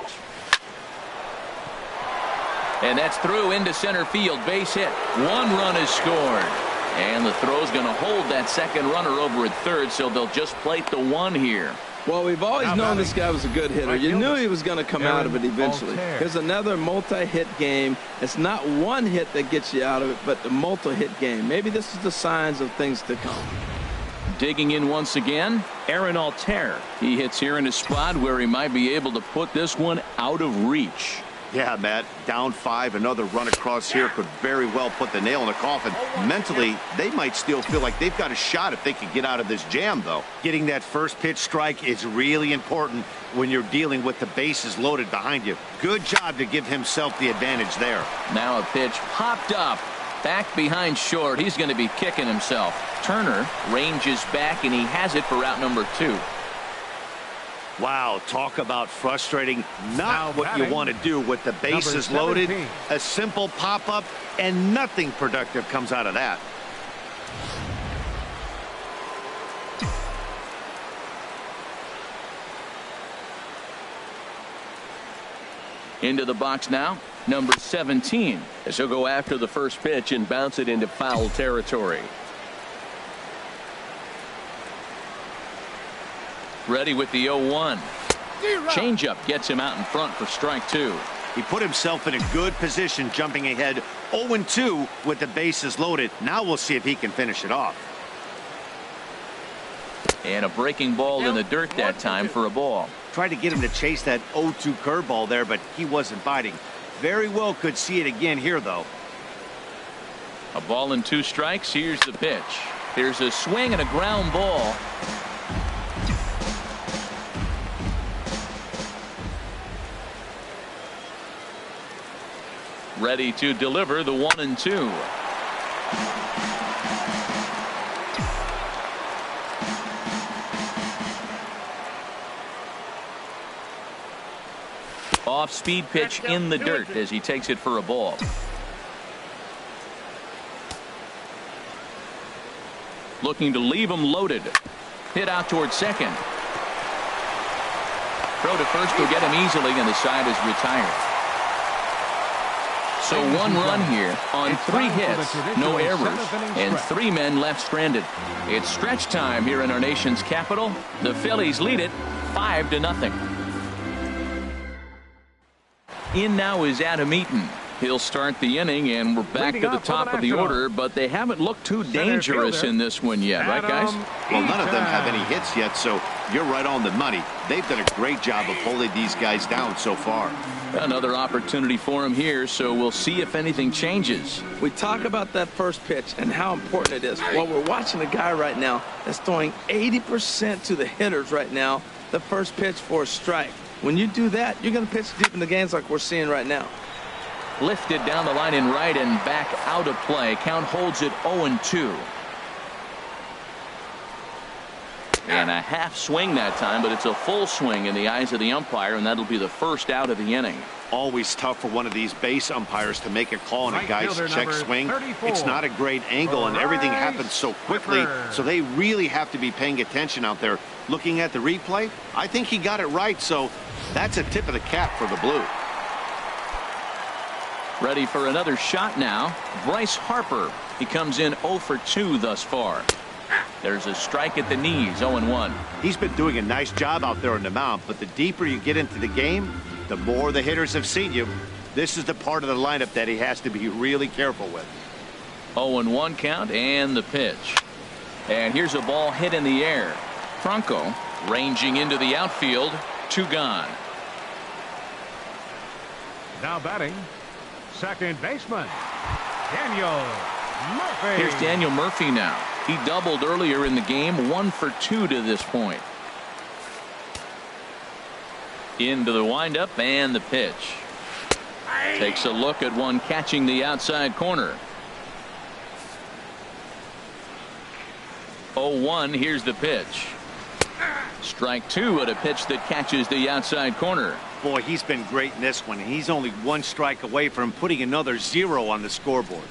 And that's through into center field. Base hit. 1 run is scored. And the throw's going to hold that second runner over at third, so they'll just plate the 1 here. Well, we've always known this guy was a good hitter. You knew he was going to come out of it eventually. Here's another multi-hit game. It's not one hit that gets you out of it, but the multi-hit game. Maybe this is the signs of things to come. Digging in once again, Aaron Altair. He hits here in a spot where he might be able to put this one out of reach. Yeah, Matt, down 5, another run across here could very well put the nail in the coffin. Mentally, they might still feel like they've got a shot if they can get out of this jam, though. Getting that first pitch strike is really important when you're dealing with the bases loaded behind you. Good job to give himself the advantage there. Now a pitch popped up. Back behind short. He's going to be kicking himself. Turner ranges back, and he has it for out number 2. Wow, talk about frustrating. Not what you want to do with the bases loaded. A simple pop-up, and nothing productive comes out of that. Into the box now, number 17. As he'll go after the first pitch and bounce it into foul territory. Ready with the 0-1. Changeup gets him out in front for strike 2. He put himself in a good position, jumping ahead 0-2 with the bases loaded. Now we'll see if he can finish it off. And a breaking ball in the dirt that time for a ball. Tried to get him to chase that 0-2 curveball there, but he wasn't biting. Very well could see it again here, though. A ball and 2 strikes. Here's the pitch. Here's a swing and a ground ball. Ready to deliver the 1-2. Off-speed pitch in the dirt as he takes it for a ball. Looking to leave him loaded. Hit out towards second. Throw to first will get him easily, and the side is retired. So 1 run here on 3 hits, no errors, and 3 men left stranded. It's stretch time here in our nation's capital. The Phillies lead it 5-0. In now is Adam Eaton. He'll start the inning, and we're back to the top of the order, but they haven't looked too dangerous in this one yet, right, guys? Well, none of them have any hits yet, so you're right on the money. They've done a great job of holding these guys down so far. Another opportunity for him here, so we'll see if anything changes. We talk about that first pitch and how important it is. Well, we're watching a guy right now that's throwing 80% to the hitters right now, the first pitch for a strike. When you do that, you're going to pitch deep in the games like we're seeing right now. Lifted down the line in right and back out of play. Count holds it 0-2. And a half swing that time, but it's a full swing in the eyes of the umpire, and that'll be the first out of the inning. Always tough for one of these base umpires to make a call on a guy's check swing. 34. It's not a great angle, and everything happens so quickly, so they really have to be paying attention out there. Looking at the replay, I think he got it right, so that's a tip of the cap for the Blue. Ready for another shot now. Bryce Harper. He comes in 0 for 2 thus far. There's a strike at the knees, 0-1. He's been doing a nice job out there on the mound, but the deeper you get into the game, the more the hitters have seen you. This is the part of the lineup that he has to be really careful with. 0-1 count and the pitch. And here's a ball hit in the air. Franco ranging into the outfield. 2 gone. Now batting, second baseman, Daniel Murphy. Here's Daniel Murphy now. He doubled earlier in the game, 1 for 2 to this point. Into the windup and the pitch. Takes a look at one catching the outside corner. 0-1. Here's the pitch. Strike 2 at a pitch that catches the outside corner. Boy, he's been great in this one. He's only 1 strike away from putting another 0 on the scoreboard.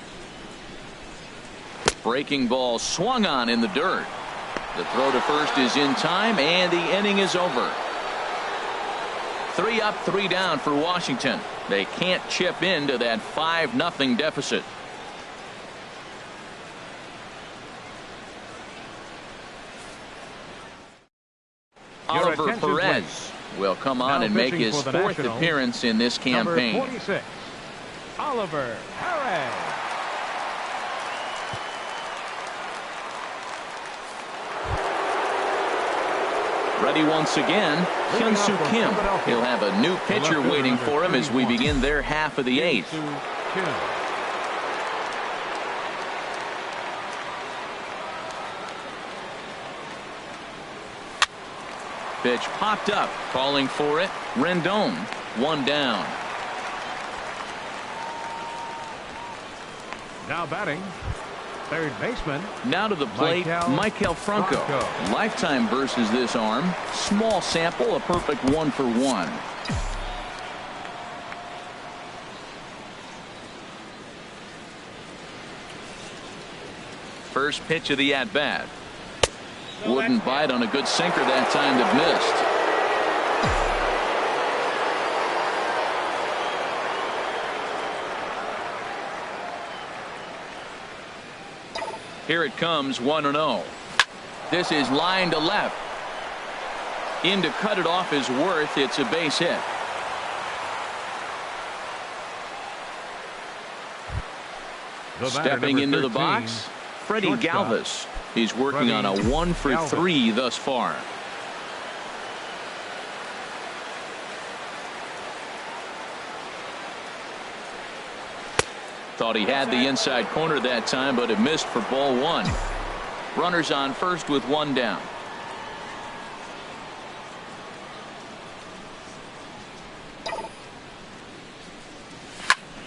Breaking ball swung on in the dirt. The throw to first is in time, and the inning is over. 3 up, 3 down for Washington. They can't chip into that 5-0 deficit. Oliver Perez will come on and make his 4th appearance in this campaign. Number 46, Oliver Perez. Ready once again, Hyun-Soo Kim. He'll have a new pitcher waiting for him as we begin their half of the 8th. Pitch popped up, calling for it. Rendon, 1 down. Now batting, third baseman. Now to the plate, Maikel Franco. Lifetime versus this arm. Small sample, a perfect 1 for 1. First pitch of the at-bat. Wouldn't bite on a good sinker that time that missed. Here it comes, 1-0. This is line to left. In to cut it off is Worth. It's a base hit. Stepping into the box, Freddie Galvis. He's working on a 1 for 3 thus far. Thought he had the inside corner that time, but it missed for ball 1. Runners on first with 1 down.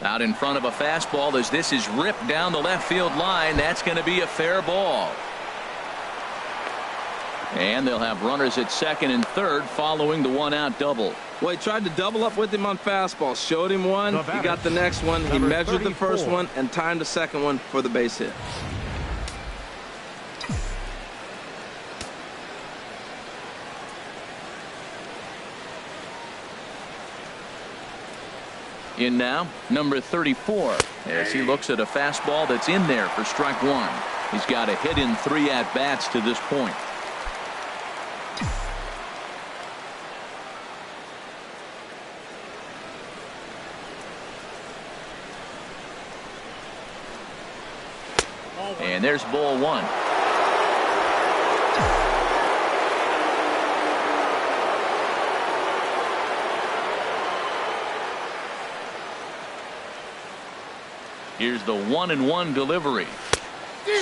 Out in front of a fastball as this is ripped down the left field line. That's going to be a fair ball. And they'll have runners at second and third following the 1-out double. Well, he tried to double up with him on fastball. Showed him one. He got the next one. He measured the first one and timed the second one for the base hit. In now, number 34, as he looks at a fastball that's in there for strike one. He's got a hit in 3 at-bats to this point. And there's ball one. Here's the 1-1 delivery.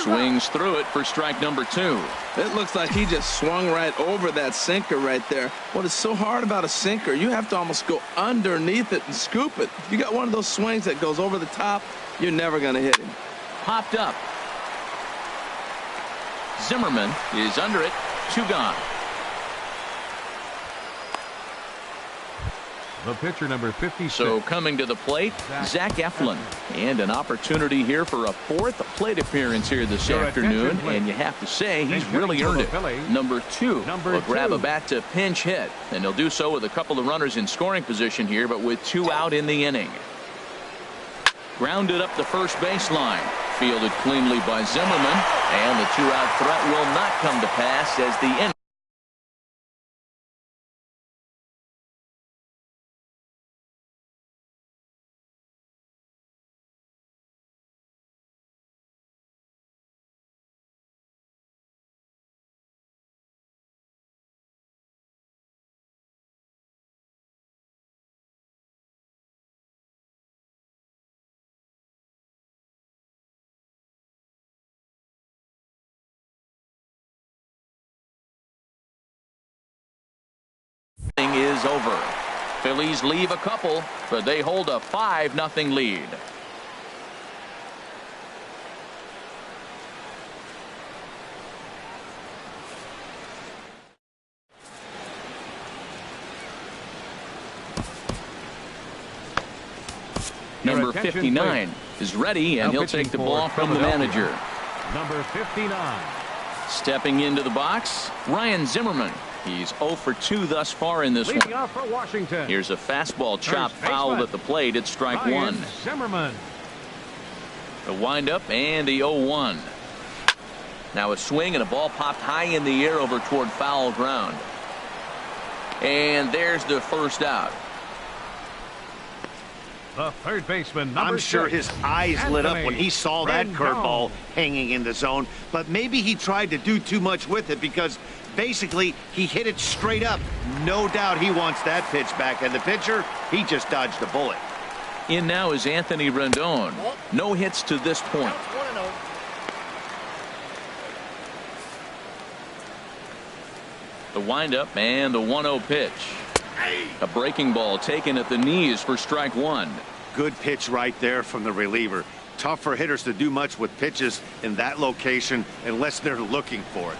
Swings through it for strike number 2. It looks like he just swung right over that sinker right there. What is so hard about a sinker, you have to almost go underneath it and scoop it. If you got one of those swings that goes over the top, you're never going to hit him. Popped up. Zimmerman is under it. 2 gone. The pitcher, number 56. So coming to the plate, Zach Eflin. And an opportunity here for a 4th plate appearance here this afternoon. And you have to say he's really earned it. Number 2 will grab a bat to pinch hit. And he'll do so with a couple of runners in scoring position here, but with 2 out in the inning. Grounded up the first baseline. Fielded cleanly by Zimmerman. And the 2-out threat will not come to pass as the inning. Is over. Phillies leave a couple, but they hold a 5-0 lead. Number 59 is ready, and he'll take the ball from the manager. Number 59. Stepping into the box, Ryan Zimmerman. He's 0 for 2 thus far in this one. Off for Washington. Here's a fastball chopped fouled at the plate. It's strike Ryan 1. Zimmerman. The windup and the 0-1. Now a swing and a ball popped high in the air over toward foul ground. And there's the first out. The third baseman, I'm sure 6, his eyes lit up when he saw that Rendon. curveball hanging in the zone, but maybe he tried to do too much with it because basically he hit it straight up. No doubt he wants that pitch back, and the pitcher, he just dodged a bullet. In now is Anthony Rendon. No hits to this point. The windup and the 1-0 pitch. A breaking ball taken at the knees for strike 1. Good pitch right there from the reliever. Tough for hitters to do much with pitches in that location unless they're looking for it.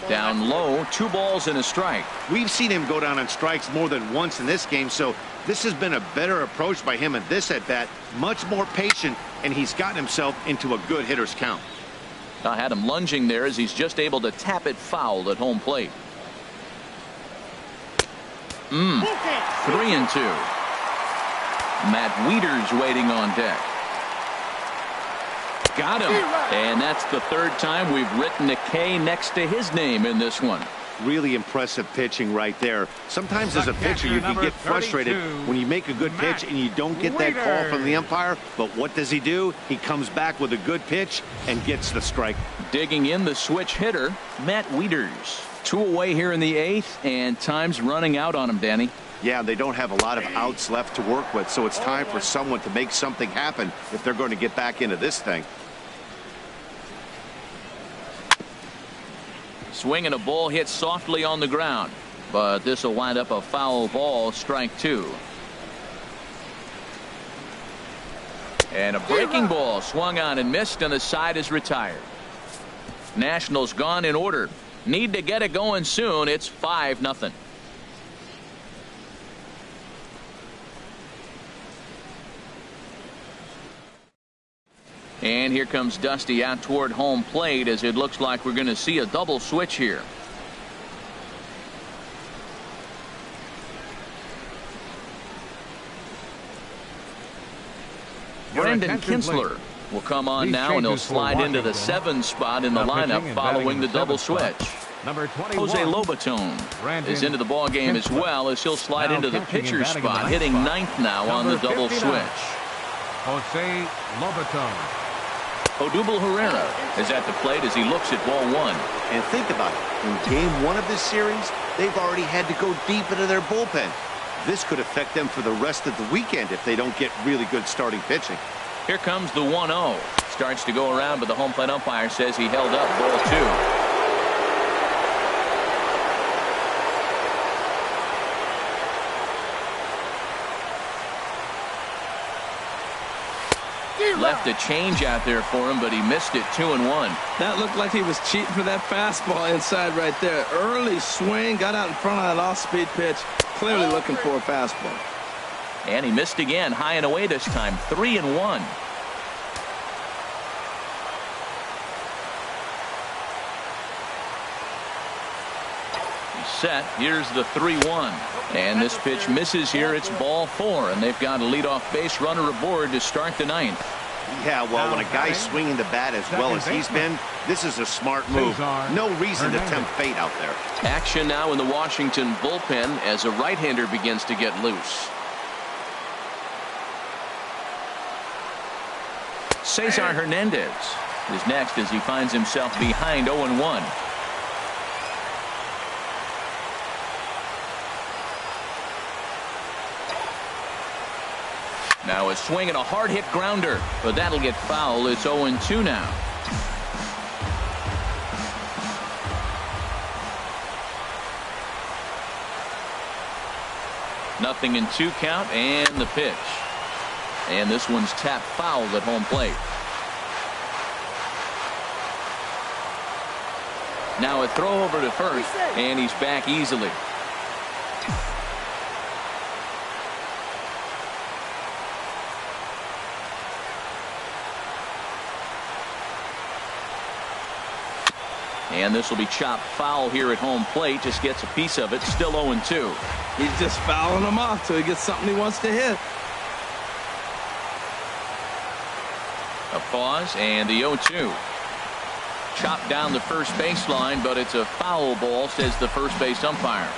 Down low, 2 balls and a strike. We've seen him go down on strikes more than once in this game, so this has been a better approach by him in this at-bat. Much more patient, and he's gotten himself into a good hitter's count. I had him lunging there as he's just able to tap it foul at home plate. 3-2. Matt Wieters waiting on deck. Got him. And that's the 3rd time we've written a K next to his name in this one. Really impressive pitching right there. Sometimes as a pitcher you can get frustrated when you make a good pitch and you don't get that call from the umpire. But what does he do? He comes back with a good pitch and gets the strike. Digging in the switch hitter, Matt Wieters. 2 away here in the 8th, and time's running out on him, Danny. Yeah, they don't have a lot of outs left to work with, so it's time for someone to make something happen if they're going to get back into this thing. Swing and a ball hit softly on the ground, but this will wind up a foul ball, strike 2. And a breaking ball swung on and missed, and the side is retired. Nationals gone in order. Need to get it going soon. It's 5-0. And here comes Dusty out toward home plate as it looks like we're going to see a double switch here. Brandon Kinsler will come on now, and he'll slide into the 7 spot in the lineup following the double switch. Number 21, Jose Lobotone is into the ball game as well, as he'll slide into the pitcher's spot, hitting 9th now on the double switch. Jose Lobotone. Odubel Herrera is at the plate as he looks at ball 1. And think about it. In game 1 of this series, they've already had to go deep into their bullpen. This could affect them for the rest of the weekend if they don't get really good starting pitching. Here comes the 1-0. Starts to go around, but the home plate umpire says he held up ball 2. Left a change out there for him, but he missed it. 2-1. That looked like he was cheating for that fastball inside right there. Early swing, got out in front of that off-speed pitch. Clearly looking for a fastball. And he missed again, high and away this time. 3-1. He's set. Here's the 3-1. And this pitch misses here. It's ball 4, and they've got a leadoff base runner aboard to start the 9th. Yeah, well, when a guy's swinging the bat as well as he's been, this is a smart move. No reason to tempt fate out there. Action now in the Washington bullpen as a right-hander begins to get loose. Cesar Hernandez is next as he finds himself behind 0-1. Now a swing and a hard hit grounder, but that'll get foul. It's 0-2 now. Nothing in 2 count, and the pitch. And this one's tapped foul at home plate. Now a throw over to first, and he's back easily. And this will be chopped foul here at home plate. Just gets a piece of it. Still 0-2. He's just fouling him off till he gets something he wants to hit. A pause and the 0-2. Chopped down the first baseline, but it's a foul ball, says the first base umpire.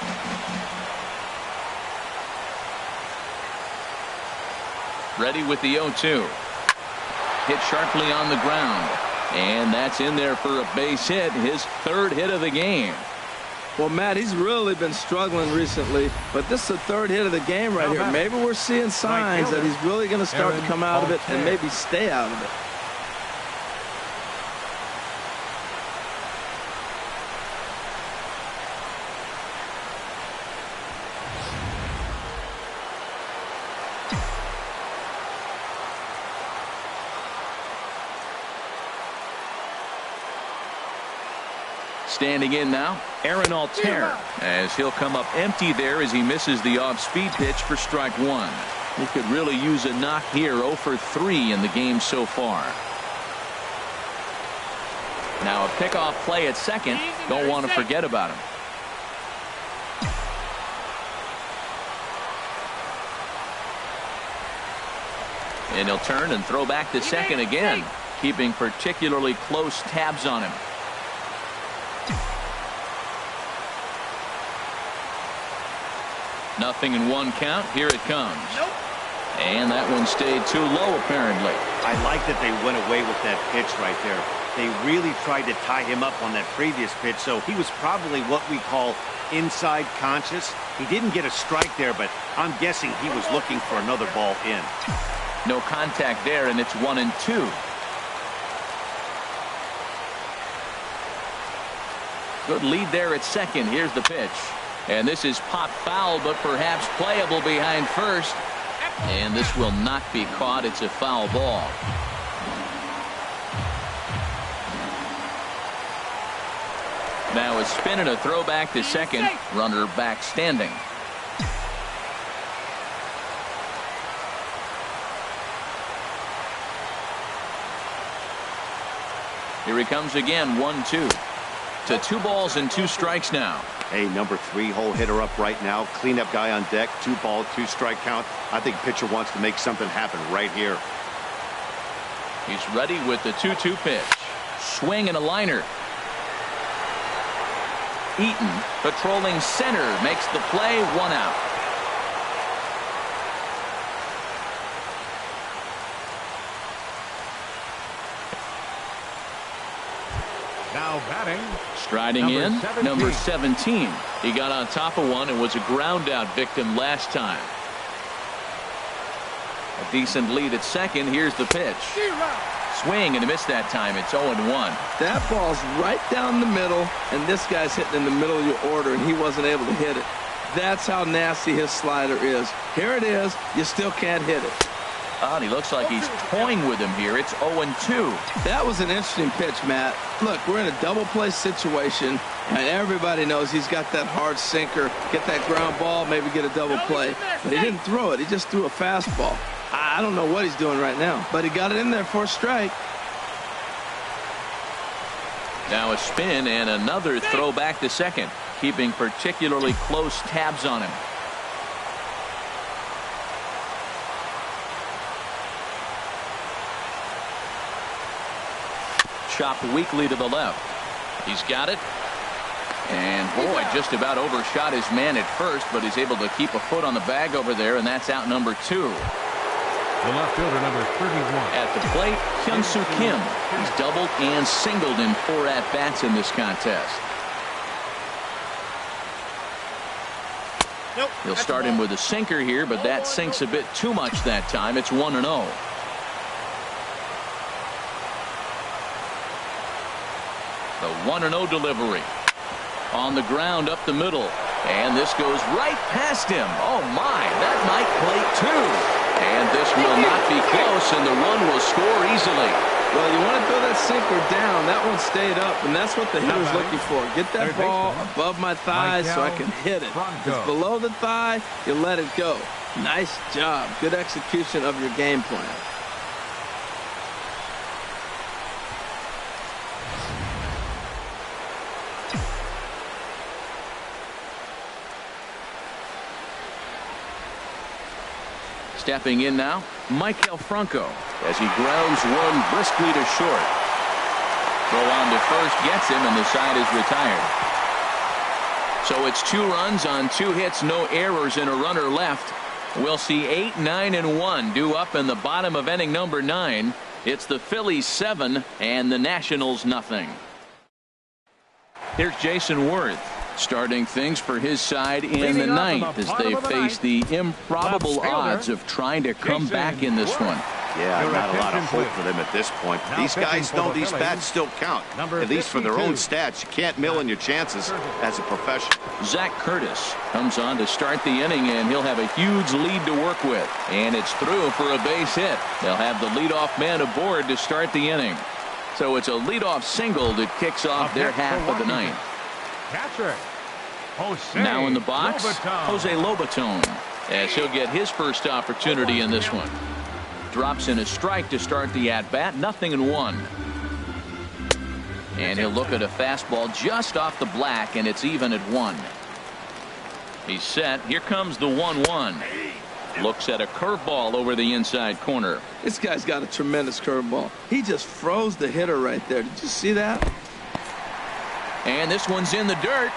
Ready with the 0-2. Hit sharply on the ground. And that's in there for a base hit, his 3rd hit of the game. Well, Matt, he's really been struggling recently, but this is the 3rd hit of the game right here. Maybe we're seeing signs that he's really going to start to come out of it and maybe stay out of it. Standing in now, Aaron Altair, as he'll come up empty there as he misses the off-speed pitch for strike 1. He could really use a knock here. 0 for 3 in the game so far. Now a pickoff play at second. Don't want to forget about him. And he'll turn and throw back to second again, keeping particularly close tabs on him. Nothing in 1 count. Here it comes. And that one stayed too low, apparently. I like that they went away with that pitch right there. They really tried to tie him up on that previous pitch, so he was probably what we call inside conscious. He didn't get a strike there, but I'm guessing he was looking for another ball in. No contact there, and it's 1-2. Good lead there at second. Here's the pitch. And this is popped foul, but perhaps playable behind first. And this will not be caught. It's a foul ball. Now a spin and a throw back to second. Runner back standing. Here he comes again. 1-2. To 2 balls and 2 strikes now. Hey, number 3 hole hitter up right now. Cleanup guy on deck. 2 ball, 2 strike count. I think pitcher wants to make something happen right here. He's ready with the 2-2 pitch. Swing and a liner. Eaton patrolling center makes the play. 1 out. Now batting. Striding in, number 17. He got on top of one and was a ground out victim last time. A decent lead at second. Here's the pitch. Swing and a miss that time. It's 0-1. That ball's right down the middle, and this guy's hitting in the middle of your order, and he wasn't able to hit it. That's how nasty his slider is. Here it is. You still can't hit it. Oh, and he looks like he's toying with him here. It's 0-2. That was an interesting pitch, Matt. Look, we're in a double play situation, and everybody knows he's got that hard sinker. Get that ground ball, maybe get a double play. But he didn't throw it. He just threw a fastball. I don't know what he's doing right now, but he got it in there for a strike. Now a spin and another throw back to second, keeping particularly close tabs on him. Chopped weakly to the left. He's got it. And boy, just about overshot his man at first, but he's able to keep a foot on the bag over there, and that's out number 2. The left fielder, number 31. At the plate, Hyun-Soo Kim. He's doubled and singled in 4 at-bats in this contest. Nope, He'll start him with a sinker here, but that sinks a bit too much that time. It's 1-0. The 1-0 delivery. On the ground up the middle. And this goes right past him. Oh, my. That might plate 2. And this will not be close, and the run will score easily. Well, you want to throw that sinker down. That one stayed up, and that's what the hitter's looking for. Get that ball above my thigh so I can hit it. If it's below the thigh, you let it go. Nice job. Good execution of your game plan. Stepping in now, Michael Franco as he grounds one briskly to short. Throw on to first gets him, and the side is retired. So it's 2 runs on 2 hits, no errors, and a runner left. We'll see 8, 9, and 1 due up in the bottom of inning number 9. It's the Phillies 7 and the Nationals nothing. Here's Jason Worth starting things for his side in the 9th as they face the improbable odds of trying to come back in this one. Yeah, not a lot of hope for them at this point. These guys know these bats still count, at least for their own stats. You can't mill in your chances as a professional. Zach Curtis comes on to start the inning, and he'll have a huge lead to work with. And it's through for a base hit. They'll have the leadoff man aboard to start the inning. So it's a leadoff single that kicks off their half of the 9th. Catcher. Now in the box, Jose Lobaton, as he'll get his first opportunity in this one. Drops in a strike to start the at-bat, 0-1. And he'll look at a fastball just off the black, and it's even at 1. He's set. Here comes the 1-1. Looks at a curveball over the inside corner. This guy's got a tremendous curveball. He just froze the hitter right there. Did you see that? And this one's in the dirt.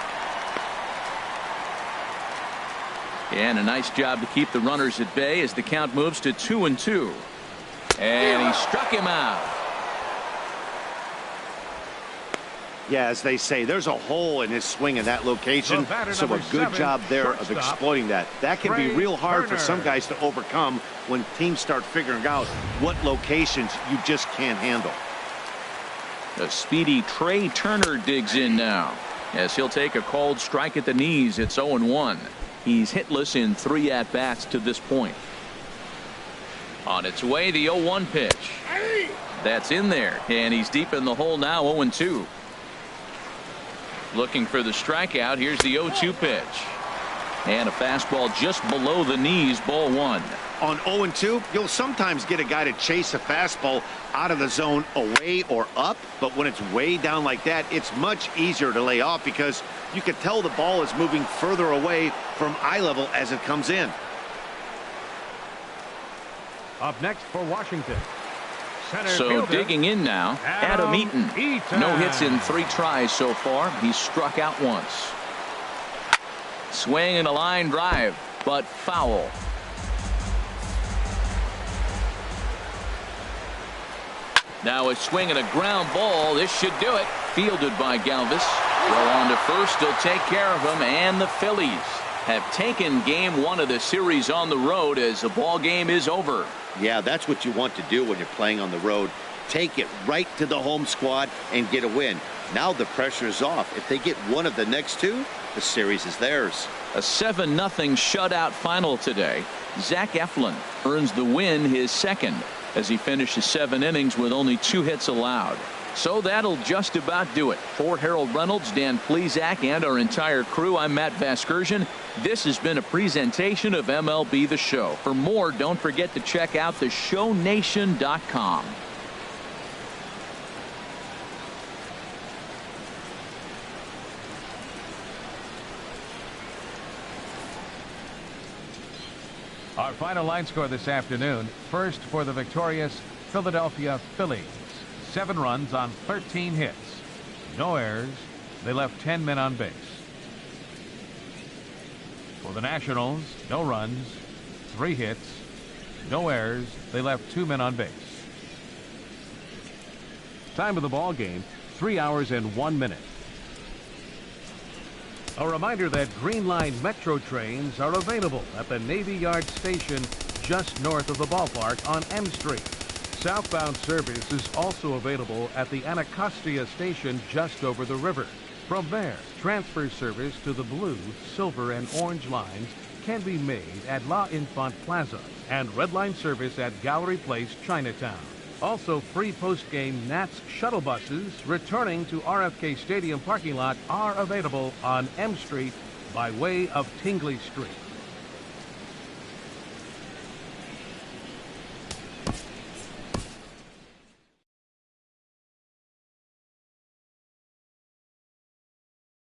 And a nice job to keep the runners at bay as the count moves to 2-2. And he struck him out. Yeah, as they say, there's a hole in his swing in that location, so a good job there of exploiting that. That can be real hard for some guys to overcome when teams start figuring out what locations you just can't handle. The speedy Trey Turner digs in now as he'll take a called strike at the knees. It's 0-1. He's hitless in 3 at-bats to this point. On its way, the 0-1 pitch. That's in there, and he's deep in the hole now, 0-2. Looking for the strikeout. Here's the 0-2 pitch. And a fastball just below the knees, ball 1. On 0-2, you'll sometimes get a guy to chase a fastball out of the zone away or up, but when it's way down like that, it's much easier to lay off because you can tell the ball is moving further away from eye level as it comes in. Up next for Washington, So digging in now, Adam Eaton. No hits in 3 tries so far. He's struck out once. Swing and a line drive, but foul. Now a swing and a ground ball. This should do it. Fielded by Galvis. Well on to first. He'll take care of him. And the Phillies have taken game 1 of the series on the road as the ball game is over. Yeah, that's what you want to do when you're playing on the road. Take it right to the home squad and get a win. Now the pressure is off. If they get one of the next 2, the series is theirs. A 7-0 shutout final today. Zach Eflin earns the win, his second, as he finishes 7 innings with only 2 hits allowed. So that'll just about do it. For Harold Reynolds, Dan Plesac, and our entire crew, I'm Matt Vasgersian. This has been a presentation of MLB The Show. For more, don't forget to check out theshownation.com. Our final line score this afternoon. First for the victorious Philadelphia Phillies. 7 runs on 13 hits. No errors. They left 10 men on base. For the Nationals, no runs, 3 hits, no errors. They left 2 men on base. Time of the ball game, 3 hours and 1 minute. A reminder that Green Line Metro trains are available at the Navy Yard station just north of the ballpark on M Street. Southbound service is also available at the Anacostia station just over the river. From there, transfer service to the blue, silver, and orange lines can be made at La Infant Plaza and Red Line service at Gallery Place, Chinatown. Also, free post-game Nats shuttle buses returning to RFK Stadium parking lot are available on M Street by way of Tingley Street.